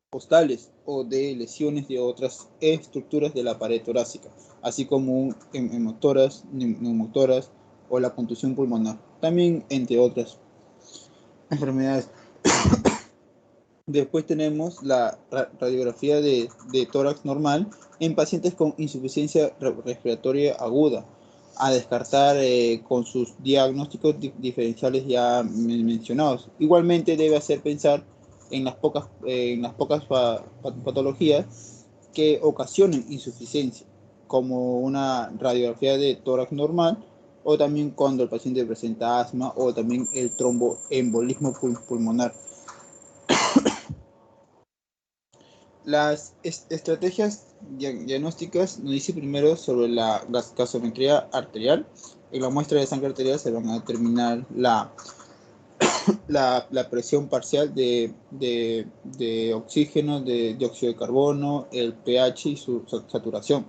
costales o de lesiones de otras estructuras de la pared torácica, así como un hemotórax, neumotórax o la contusión pulmonar, también entre otras enfermedades. Después tenemos la radiografía de tórax normal en pacientes con insuficiencia respiratoria aguda, a descartar con sus diagnósticos diferenciales ya mencionados. Igualmente debe hacer pensar en las pocas patologías que ocasionen insuficiencia, como una radiografía de tórax normal, o también cuando el paciente presenta asma, o también el tromboembolismo pulmonar. Las estrategias diagnósticas nos dice primero sobre la gasometría arterial. En la muestra de sangre arterial se van a determinar la presión parcial de oxígeno, de dióxido de carbono, el pH y su saturación.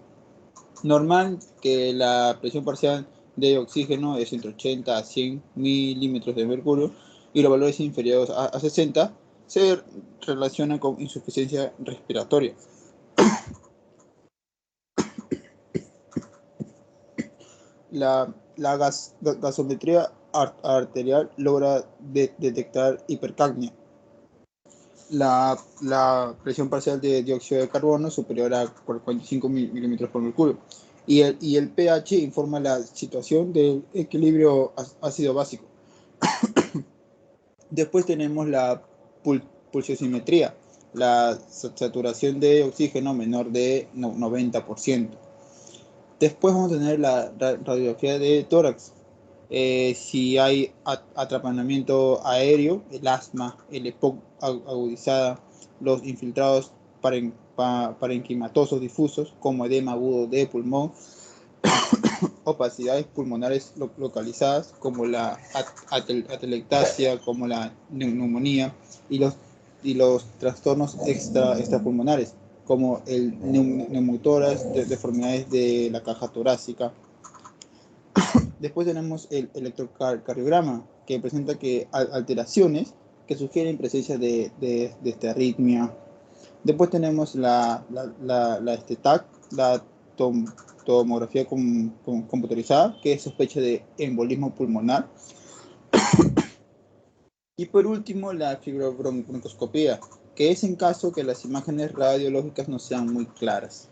Normal que la presión parcial de oxígeno es entre 80 a 100 milímetros de mercurio y los valores inferiores a 60 se relacionan con insuficiencia respiratoria. La gasometría arterial logra detectar hipercapnia. La presión parcial de dióxido de carbono superior a 45 milímetros por mercurio. Y el pH informa la situación del equilibrio ácido básico. Después tenemos la pulsiosimetría, la saturación de oxígeno menor de 90%. Después vamos a tener la radiografía de tórax. Si hay atrapamiento aéreo, el asma, el EPOC agudizada, los infiltrados parenquimatosos difusos, como edema agudo de pulmón, opacidades pulmonares localizadas, como la atelectasia, como la neumonía, y los trastornos extrapulmonares, como el neumotórax, deformidades de la caja torácica. Después tenemos el electrocardiograma, que presenta alteraciones que sugieren presencia de esta arritmia. Después tenemos la TAC, la tomografía computarizada, que es sospecha de embolismo pulmonar. Y por último, la fibrobroncoscopía, que es en caso que las imágenes radiológicas no sean muy claras.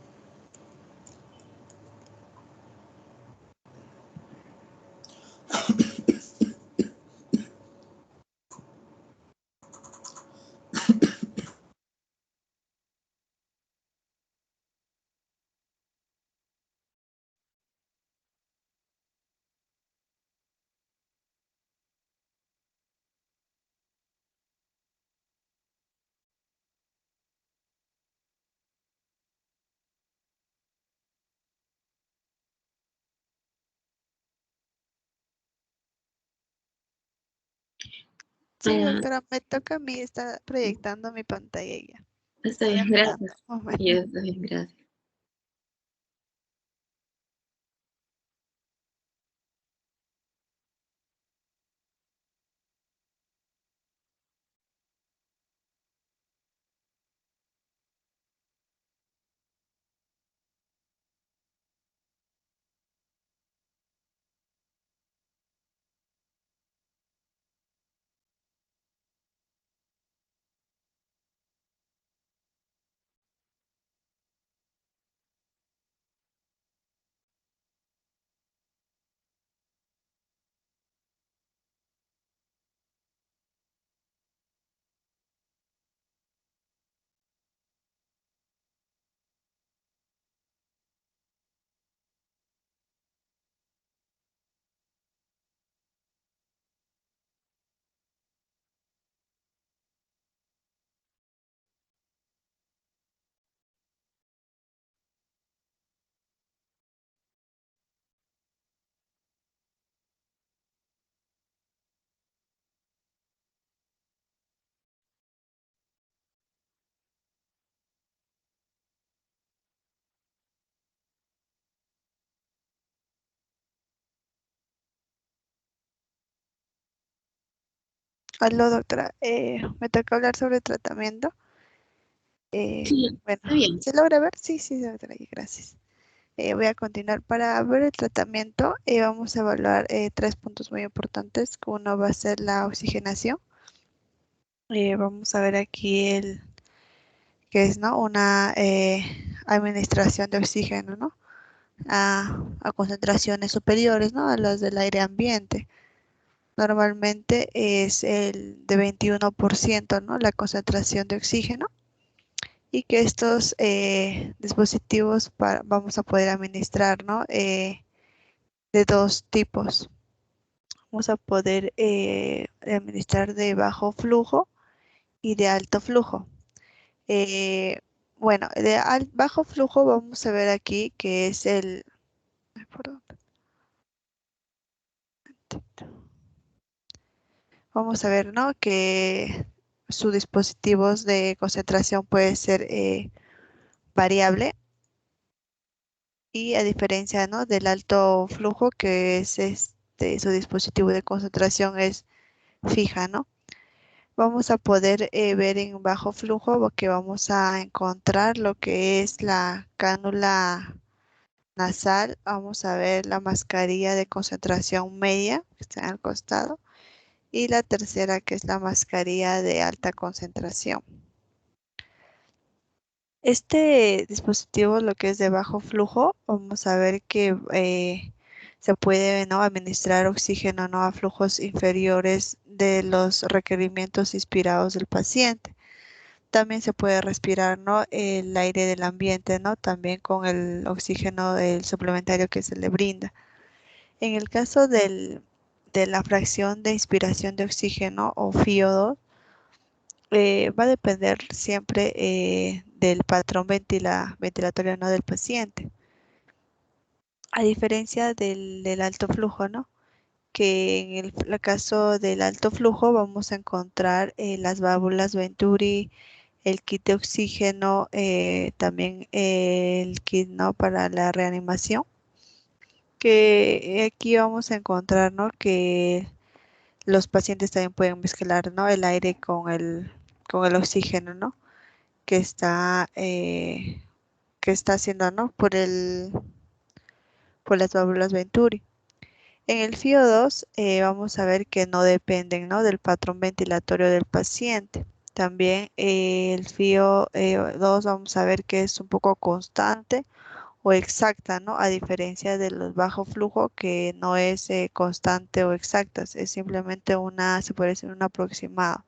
Sí, doctora, me toca a mí, está proyectando mi pantalla ya. Está Estoy bien, esperando gracias. un momento. Ya está bien, gracias. Aló, doctora, me toca hablar sobre tratamiento. Sí, Bueno, está bien. ¿se logra ver? Sí, sí, doctora, gracias. Voy a continuar. Para ver el tratamiento, vamos a evaluar 3 puntos muy importantes. Uno va a ser la oxigenación. Vamos a ver aquí que es, ¿no? Una administración de oxígeno, ¿no? A concentraciones superiores, ¿no? A las del aire ambiente. Normalmente es el de 21%, ¿no? La concentración de oxígeno. Y que estos dispositivos vamos a poder administrar, ¿no? De 2 tipos. Vamos a poder administrar de bajo flujo y de alto flujo. Eh, bueno, de bajo flujo vamos a ver aquí que es el... ay, ¿por dónde? Vamos a ver, ¿no? Que sus dispositivos de concentración puede ser variable y a diferencia, ¿no? del alto flujo que es su dispositivo de concentración es fija, ¿no? Vamos a poder ver en bajo flujo que vamos a encontrar lo que es la cánula nasal. Vamos a ver la mascarilla de concentración media que está al costado y la tercera que es la mascarilla de alta concentración. Este dispositivo, lo que es de bajo flujo, vamos a ver que se puede, ¿no? administrar oxígeno, ¿no? a flujos inferiores de los requerimientos inspirados del paciente. También se puede respirar, ¿no? el aire del ambiente, ¿no? También con el oxígeno suplementario que se le brinda. En el caso de la fracción de inspiración de oxígeno o FiO2, va a depender siempre del patrón ventilatorio, ¿no? del paciente. A diferencia del alto flujo, ¿no? Que en el caso del alto flujo vamos a encontrar las válvulas Venturi, el kit de oxígeno, también el kit, ¿no? para la reanimación, que aquí vamos a encontrar, ¿no? que los pacientes también pueden mezclar, ¿no? el aire con el oxígeno, ¿no? que está, que está haciendo, ¿no? por las válvulas Venturi. En el FiO2 vamos a ver que no dependen, ¿no? del patrón ventilatorio del paciente. También el FiO2 vamos a ver que es un poco constante o exacta, ¿no? A diferencia de los bajo flujo que no es constante o exacta, es simplemente se puede decir un aproximado.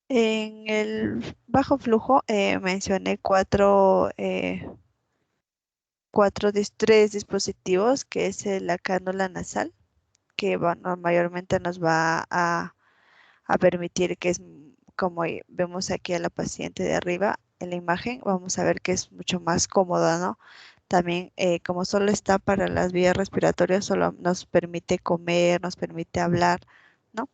En el bajo flujo mencioné tres dispositivos, que es la cánula nasal, que mayormente nos va a permitir que es, como vemos aquí a la paciente de arriba en la imagen, vamos a ver que es mucho más cómoda, ¿no? También, como solo está para las vías respiratorias, solo nos permite comer, nos permite hablar, ¿no?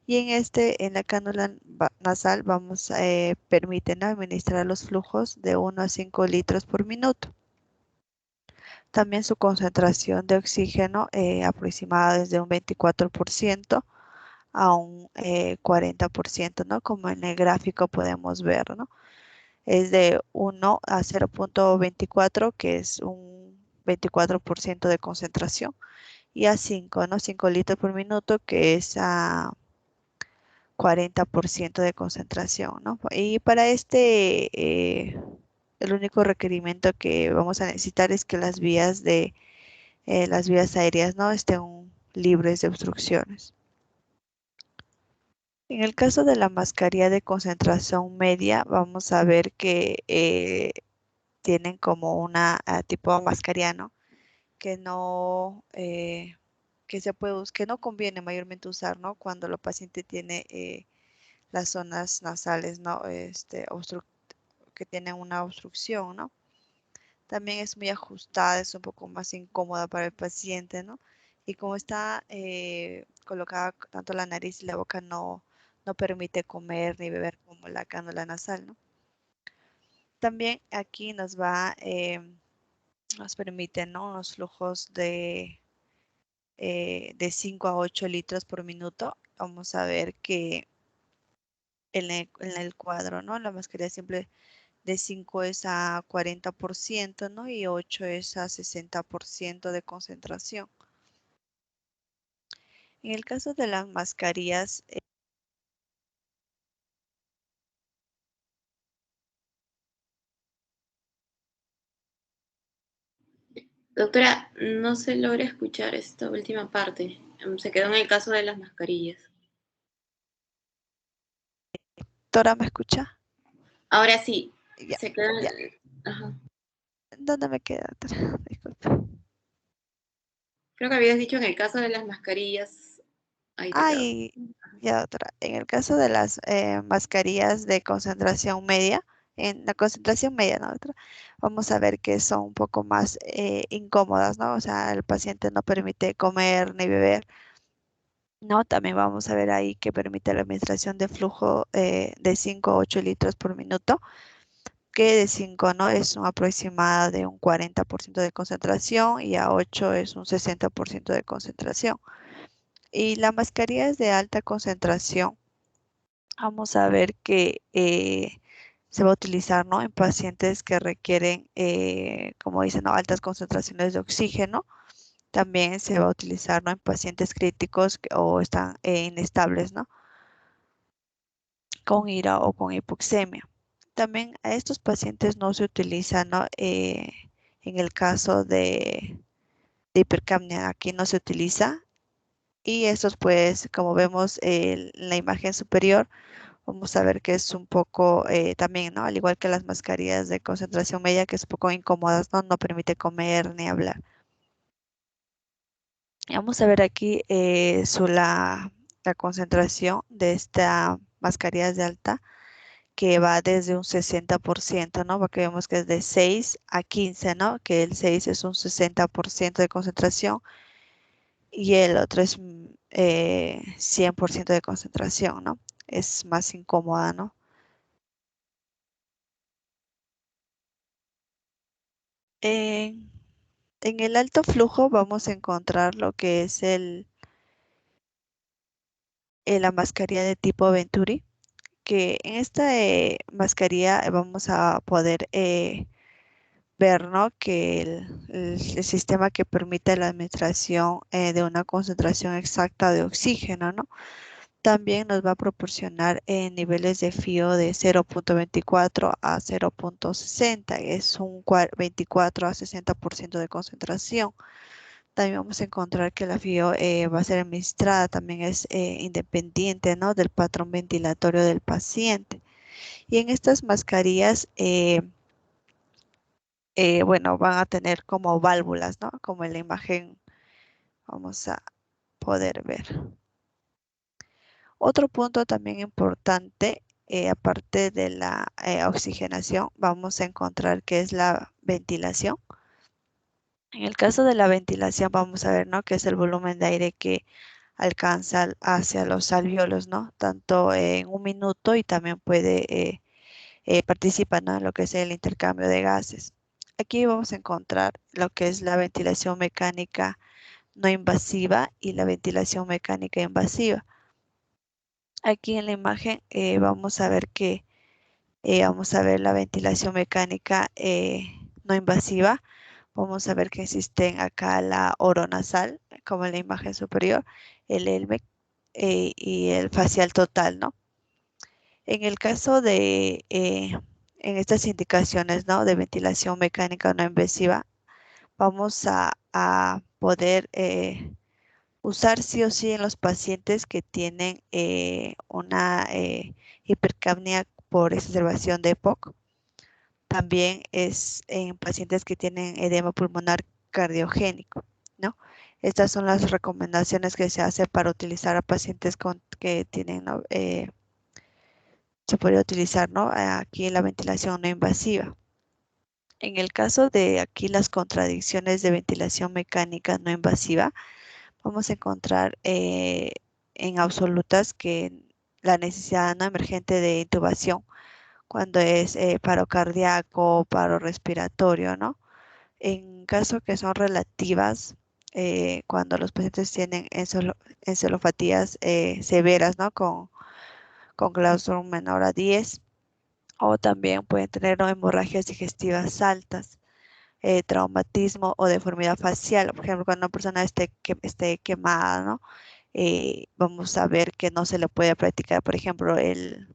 Y en la cánula nasal permite, ¿no? administrar los flujos de 1 a 5 litros por minuto. También su concentración de oxígeno aproximada desde un 24% a un 40%, ¿no? Como en el gráfico podemos ver, ¿no? Es de 1 a 0.24, que es un 24% de concentración, y a 5, ¿no? 5 litros por minuto, que es a 40% de concentración, ¿no? Y para el único requerimiento que vamos a necesitar es que las vías aéreas, ¿no? estén libres de obstrucciones. En el caso de la mascarilla de concentración media, vamos a ver que tienen como una tipo mascarilla, ¿no? que no que no conviene mayormente usar, ¿no? Cuando el paciente tiene las zonas nasales, ¿no? que tienen una obstrucción, ¿no? También es muy ajustada, es un poco más incómoda para el paciente, ¿no? Y como está colocada tanto la nariz y la boca, no permite comer ni beber como la cánula nasal, ¿no? También aquí nos permite, ¿no? Unos flujos de 5 a 8 litros por minuto. Vamos a ver que en el cuadro, ¿no? La mascarilla simple de 5 es a 40%, ¿no? Y 8 es a 60% de concentración. En el caso de las mascarillas, Doctora, no se logra escuchar esta última parte. Se quedó en el caso de las mascarillas. ¿Tora me escucha? Ahora sí, Ya, se quedó ya. Ajá. ¿Dónde me queda? Disculpe. Creo que habías dicho en el caso de las mascarillas Ahí te quedó. Y ya otra. En el caso de las mascarillas de concentración media, en la concentración media, ¿no? Vamos a ver que son un poco más incómodas, ¿no? O sea, el paciente no permite comer ni beber, ¿no? También vamos a ver ahí que permite la administración de flujo de 5 a 8 litros por minuto, que de 5, ¿no? Es un aproximado de un 40% de concentración y a 8 es un 60% de concentración. Y la mascarilla es de alta concentración. Vamos a ver que se va a utilizar, ¿no? En pacientes que requieren, como dicen, ¿no? Altas concentraciones de oxígeno. También se va a utilizar, ¿no? En pacientes críticos o están inestables, ¿no? Con ira o con hipoxemia. También a estos pacientes no se utiliza, ¿no? En el caso de hipercapnia, aquí no se utiliza. Y estos, pues, como vemos en la imagen superior, vamos a ver que es un poco también, ¿no? Al igual que las mascarillas de concentración media, que es un poco incómodas, ¿no? No permite comer ni hablar. Y vamos a ver aquí la concentración de esta mascarilla de alta, que va desde un 60%, ¿no? Porque vemos que es de 6 a 15, ¿no? Que el 6 es un 60% de concentración y el otro es 100% de concentración, ¿no? Es más incómoda, ¿no? En, en el alto flujo vamos a encontrar lo que es la mascarilla de tipo Venturi, que en esta mascarilla vamos a poder ver, ¿no? Que el sistema que permite la administración de una concentración exacta de oxígeno, ¿no? También nos va a proporcionar niveles de fío de 0.24 a 0.60, es un 24 a 60% de concentración. También vamos a encontrar que la FIO va a ser administrada, también es independiente, ¿no? Del patrón ventilatorio del paciente. Y en estas mascarillas, bueno, van a tener como válvulas, ¿no? Como en la imagen vamos a poder ver. Otro punto también importante, aparte de la oxigenación, vamos a encontrar que es la ventilación. En el caso de la ventilación, vamos a ver, ¿no? Que es el volumen de aire que alcanza hacia los alvéolos, ¿no? Tanto en un minuto y también puede participar, ¿no? En lo que es el intercambio de gases. Aquí vamos a encontrar lo que es la ventilación mecánica no invasiva y la ventilación mecánica invasiva. Aquí en la imagen vamos a ver que vamos a ver la ventilación mecánica no invasiva. Vamos a ver que existen acá la oronasal, como en la imagen superior, el ELMEC y el facial total, ¿no? En el caso de, en estas indicaciones, ¿no? De ventilación mecánica no invasiva, vamos a poder usar sí o sí en los pacientes que tienen una hipercapnia por exacerbación de EPOC. También es en pacientes que tienen edema pulmonar cardiogénico, ¿no? Estas son las recomendaciones que se hace para utilizar a pacientes que tienen, ¿no? Se puede utilizar, ¿no? Aquí la ventilación no invasiva. En el caso de aquí las contradicciones de ventilación mecánica no invasiva, vamos a encontrar en absolutas que la necesidad no emergente de intubación cuando es paro cardíaco, paro respiratorio, ¿no? En caso que son relativas, cuando los pacientes tienen encefalopatías severas, ¿no? Con claustrum menor a 10, o también pueden tener, ¿no? Hemorragias digestivas altas, traumatismo o deformidad facial. Por ejemplo, cuando una persona esté quemada, ¿no? Vamos a ver que no se le puede practicar, por ejemplo, el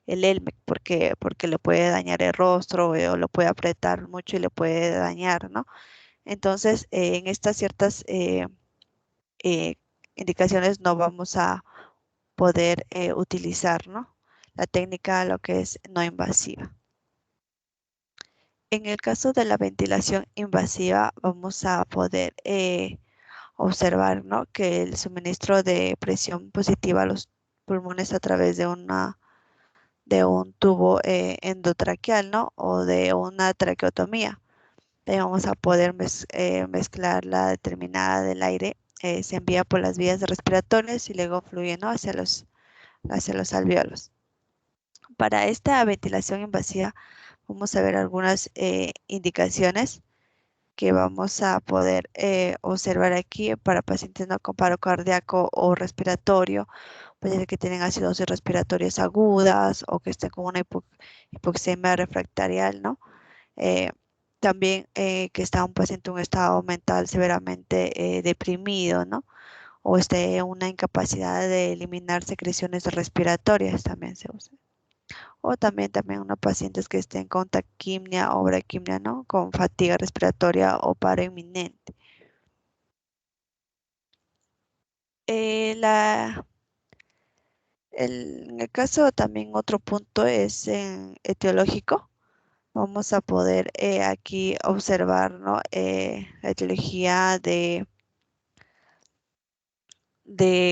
ELMEC porque le puede dañar el rostro o lo puede apretar mucho y le puede dañar, ¿no? Entonces, en estas ciertas eh, indicaciones no vamos a poder utilizar, ¿no? La técnica lo que es no invasiva. En el caso de la ventilación invasiva, vamos a poder observar, ¿no?, que el suministro de presión positiva a los pulmones a través de un tubo endotraqueal, ¿no?, o de una traqueotomía. Vamos a poder mezclar la determinada del aire, se envía por las vías respiratorias y luego fluye, ¿no?, hacia los alvéolos. Para esta ventilación invasiva vamos a ver algunas indicaciones que vamos a poder observar aquí para pacientes no con paro cardíaco o respiratorio, pacientes que tienen acidosis respiratorias agudas o que estén con una hipoxemia refractaria, ¿no? También que está un paciente en un estado mental severamente deprimido, ¿no? O esté en una incapacidad de eliminar secreciones respiratorias, también se usa. O también unos pacientes que estén con taquimia o braquimia, ¿no?, con fatiga respiratoria o paro inminente. En el caso también otro punto es etiológico. Vamos a poder aquí observar, ¿no?, la etiología de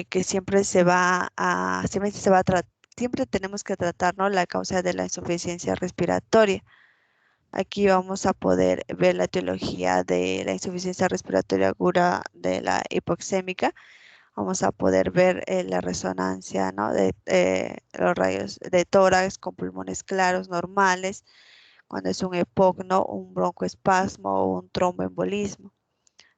que siempre siempre tenemos que tratar, ¿no?, la causa de la insuficiencia respiratoria. Aquí vamos a poder ver la etiología de la insuficiencia respiratoria aguda de la hipoxémica. Vamos a poder ver la resonancia, ¿no?, de los rayos de tórax con pulmones claros normales, cuando es un EPOC, ¿no?, un broncoespasmo o un tromboembolismo.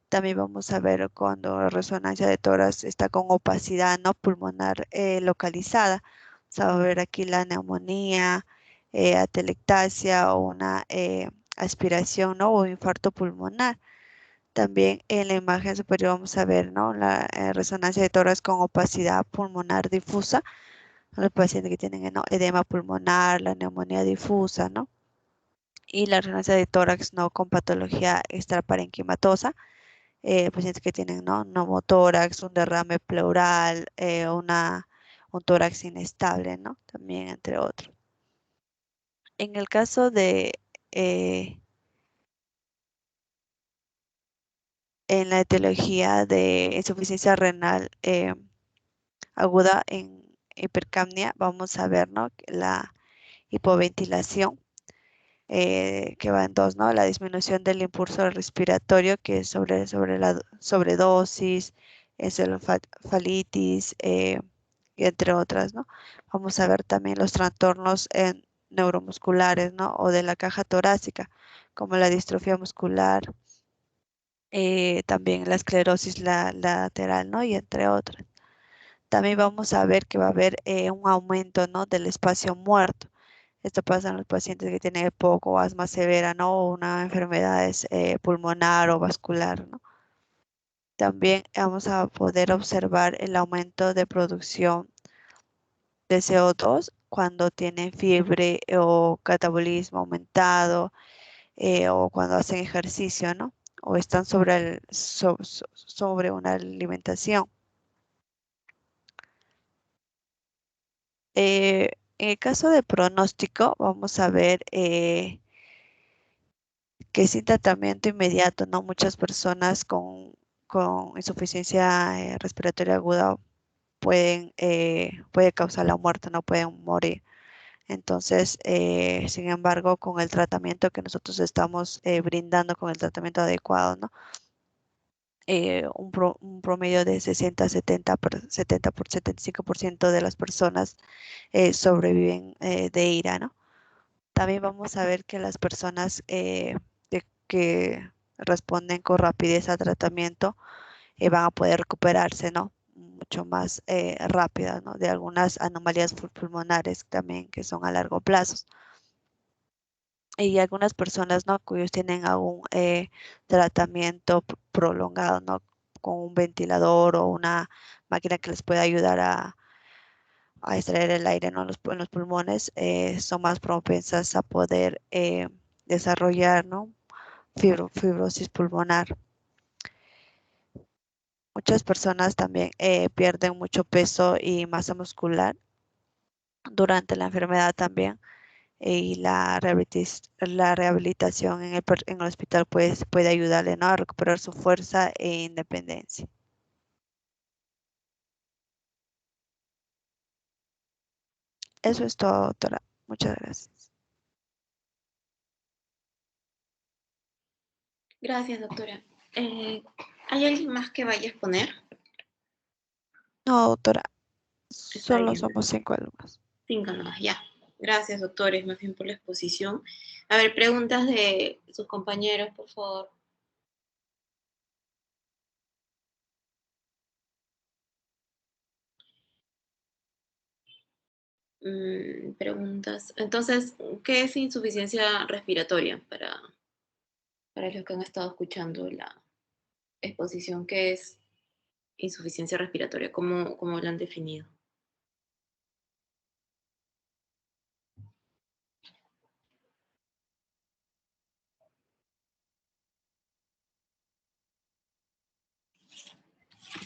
También vamos a ver cuando la resonancia de tórax está con opacidad, ¿no?, pulmonar localizada. Vamos a ver aquí la neumonía, atelectasia o una aspiración, ¿no?, o infarto pulmonar. También en la imagen superior vamos a ver, ¿no?, la resonancia de tórax con opacidad pulmonar difusa, los pacientes que tienen, ¿no?, edema pulmonar, la neumonía difusa, ¿no? Y la resonancia de tórax no con patología extraparenquimatosa, pacientes que tienen, ¿no?, neumotórax, un derrame pleural, un tórax inestable, ¿no?, también entre otros. En el caso de en la etiología de insuficiencia renal aguda en hipercapnia, vamos a ver, ¿no?, la hipoventilación, que va en dos, ¿no?, la disminución del impulso respiratorio, que es sobre la sobredosis, encefalitis, y entre otras, ¿no? Vamos a ver también los trastornos neuromusculares, ¿no?, o de la caja torácica, como la distrofia muscular, también la esclerosis lateral, ¿no?, y entre otras. También vamos a ver que va a haber un aumento, ¿no?, del espacio muerto. Esto pasa en los pacientes que tienen EPOC o asma severa, ¿no?, o una enfermedad pulmonar o vascular, ¿no? También vamos a poder observar el aumento de producción de CO2 cuando tienen fiebre o catabolismo aumentado, o cuando hacen ejercicio, ¿no?, o están sobre una alimentación. En el caso de pronóstico, vamos a ver que sin tratamiento inmediato, ¿no?, muchas personas con insuficiencia respiratoria aguda puede causar la muerte, no pueden morir. Entonces, sin embargo, con el tratamiento que nosotros estamos brindando, con el tratamiento adecuado, ¿no?, un promedio de 60, 75% de las personas sobreviven de IRA, ¿no? También vamos a ver que las personas que responden con rapidez al tratamiento van a poder recuperarse, ¿no?, mucho más rápida, ¿no?, de algunas anomalías pulmonares también que son a largo plazo. Y algunas personas, ¿no?, cuyos tienen algún tratamiento prolongado, ¿no?, con un ventilador o una máquina que les pueda ayudar a extraer el aire, ¿no?, en los pulmones, son más propensas a poder desarrollar, ¿no?, fibrosis pulmonar. Muchas personas también pierden mucho peso y masa muscular durante la enfermedad también, y la rehabilitación en el hospital puede ayudarle, ¿no?, a recuperar su fuerza e independencia. Eso es todo, doctora. Muchas gracias. Gracias, doctora. ¿Hay alguien más que vaya a exponer? No, doctora. Está Solo bien. somos 5 alumnos. 5 nomás, ya. Gracias, doctores, más bien por la exposición. A ver, preguntas de sus compañeros, por favor. Preguntas. Entonces, ¿qué es insuficiencia respiratoria para los que han estado escuchando la exposición? ¿Qué es insuficiencia respiratoria? ¿Cómo la han definido?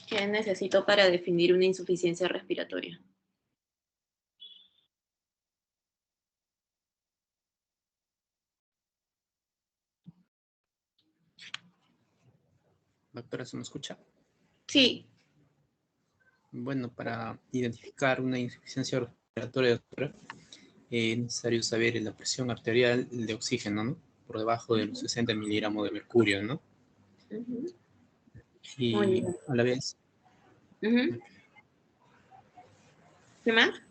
¿Qué necesito para definir una insuficiencia respiratoria? Doctora, ¿se me escucha? Sí. Bueno, para identificar una insuficiencia respiratoria, doctora, es necesario saber la presión arterial de oxígeno, ¿no? Por debajo de los 60 miligramos de mercurio, ¿no? Muy Y bien. a la vez, ¿Qué más?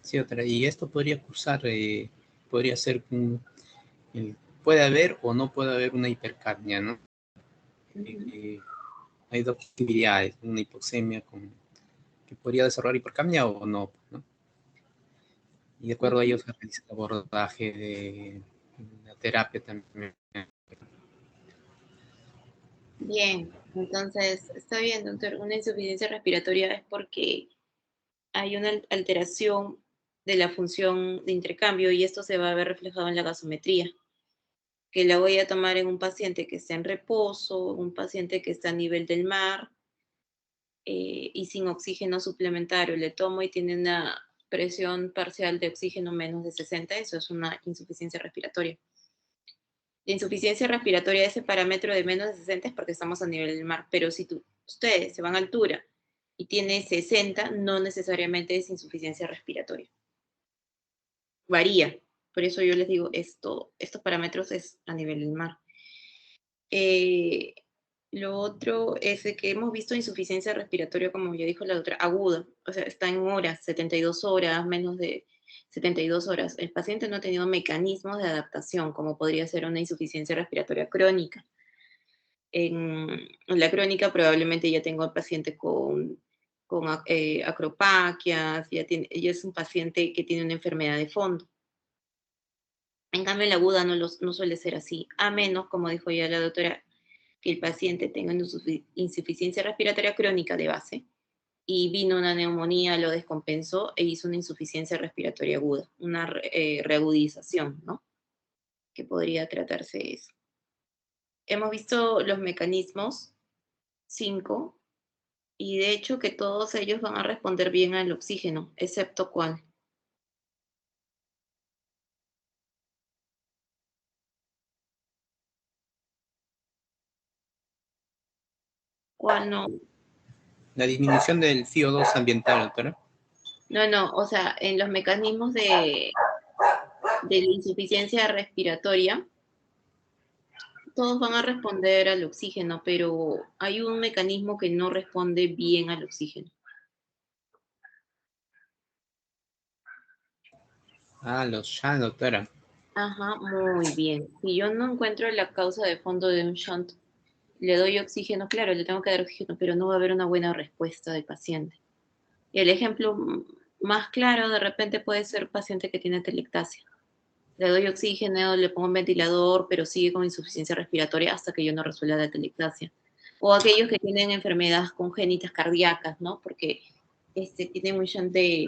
sí, doctora, y esto podría cursar, podría ser, puede haber o no puede haber una hipercapnia, ¿no? Hay dos posibilidades, una hipoxemia que podría desarrollar hipercapnia o no, ¿no? Y de acuerdo a ello se realiza el abordaje de la terapia también. Bien, entonces, está bien, doctor. Una insuficiencia respiratoria es porque hay una alteración de la función de intercambio y esto se va a ver reflejado en la gasometría, que la voy a tomar en un paciente que está en reposo, un paciente que está a nivel del mar y sin oxígeno suplementario. Le tomo y tiene una presión parcial de oxígeno menos de 60, eso es una insuficiencia respiratoria. La insuficiencia respiratoria, ese parámetro de menos de 60 es porque estamos a nivel del mar, pero si ustedes se van a altura y tiene 60, no necesariamente es insuficiencia respiratoria. Varía. Por eso yo les digo, estos parámetros es a nivel del mar. Lo otro es que hemos visto insuficiencia respiratoria, como ya dijo la doctora, aguda. O sea, está en horas, 72 horas, menos de 72 horas. El paciente no ha tenido mecanismos de adaptación, como podría ser una insuficiencia respiratoria crónica. En la crónica probablemente ya tengo al paciente con acropaquias, ya es un paciente que tiene una enfermedad de fondo. En cambio, en la aguda no suele ser así, a menos, como dijo ya la doctora, que el paciente tenga una insuficiencia respiratoria crónica de base y vino una neumonía, lo descompensó e hizo una insuficiencia respiratoria aguda, una reagudización, ¿no? Que podría tratarse de eso. Hemos visto los mecanismos 5 y de hecho que todos ellos van a responder bien al oxígeno, excepto cuál. ¿Cuál no? La disminución del CO2 ambiental, doctora. No, o sea, en los mecanismos de la insuficiencia respiratoria, todos van a responder al oxígeno, pero hay un mecanismo que no responde bien al oxígeno. Ah, los shunt, doctora. Ajá, muy bien. Si yo no encuentro la causa de fondo de un shunt, le doy oxígeno, claro, le tengo que dar oxígeno, pero no va a haber una buena respuesta del paciente. Y el ejemplo más claro de repente puede ser paciente que tiene telectasia. Le doy oxígeno, le pongo un ventilador, pero sigue con insuficiencia respiratoria hasta que yo no resuelva la telectasia. O aquellos que tienen enfermedades congénitas cardíacas, ¿no? Porque tienen un shunt de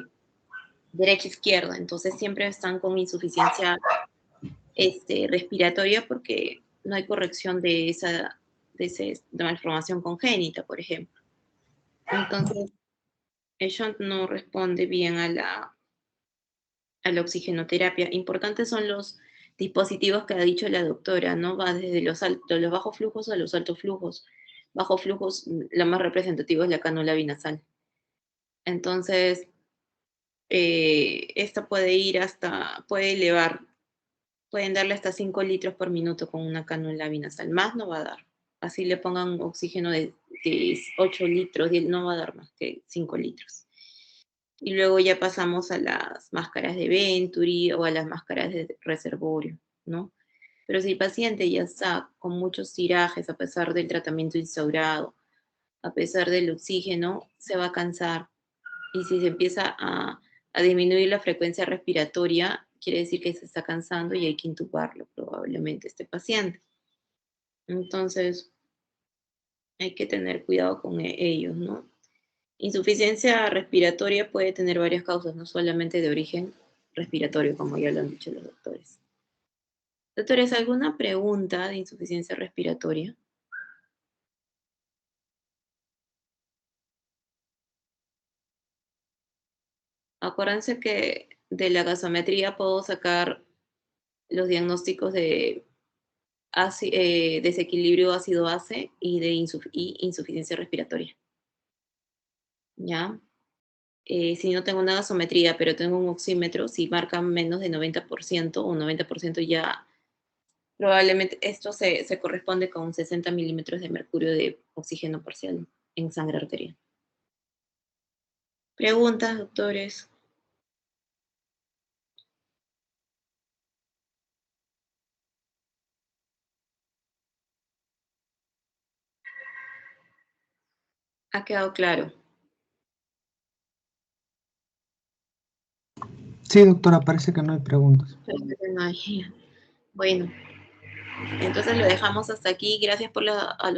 derecha-izquierda, entonces siempre están con insuficiencia respiratoria porque no hay corrección de esa malformación congénita, por ejemplo. Entonces, el shunt no responde bien a la oxigenoterapia. Importantes son los dispositivos que ha dicho la doctora, ¿no? Va desde los bajos flujos a los altos flujos. Bajos flujos, la más representativa es la cánula binasal. Entonces, esta puede elevar, pueden darle hasta 5 litros por minuto con una cánula binasal. Más no va a dar. Así le pongan oxígeno de 8 litros, no va a dar más que 5 litros. Y luego ya pasamos a las máscaras de Venturi o a las máscaras de reservorio, ¿no? Pero si el paciente ya está con muchos tirajes, a pesar del tratamiento instaurado, a pesar del oxígeno, se va a cansar. Y si se empieza a disminuir la frecuencia respiratoria, quiere decir que se está cansando y hay que intubarlo probablemente este paciente. Entonces, hay que tener cuidado con ellos, ¿no? Insuficiencia respiratoria puede tener varias causas, no solamente de origen respiratorio, como ya lo han dicho los doctores. Doctores, ¿alguna pregunta de insuficiencia respiratoria? Acuérdense que de la gasometría puedo sacar los diagnósticos de desequilibrio ácido-base y de insuficiencia respiratoria. ¿Ya? Si no tengo una gasometría, pero tengo un oxímetro, si marca menos de 90% o 90% ya, probablemente esto se corresponde con 60 milímetros de mercurio de oxígeno parcial en sangre arterial. ¿Preguntas, doctores? ¿Ha quedado claro? Sí, doctora, parece que no hay preguntas. Bueno, entonces lo dejamos hasta aquí. Gracias a los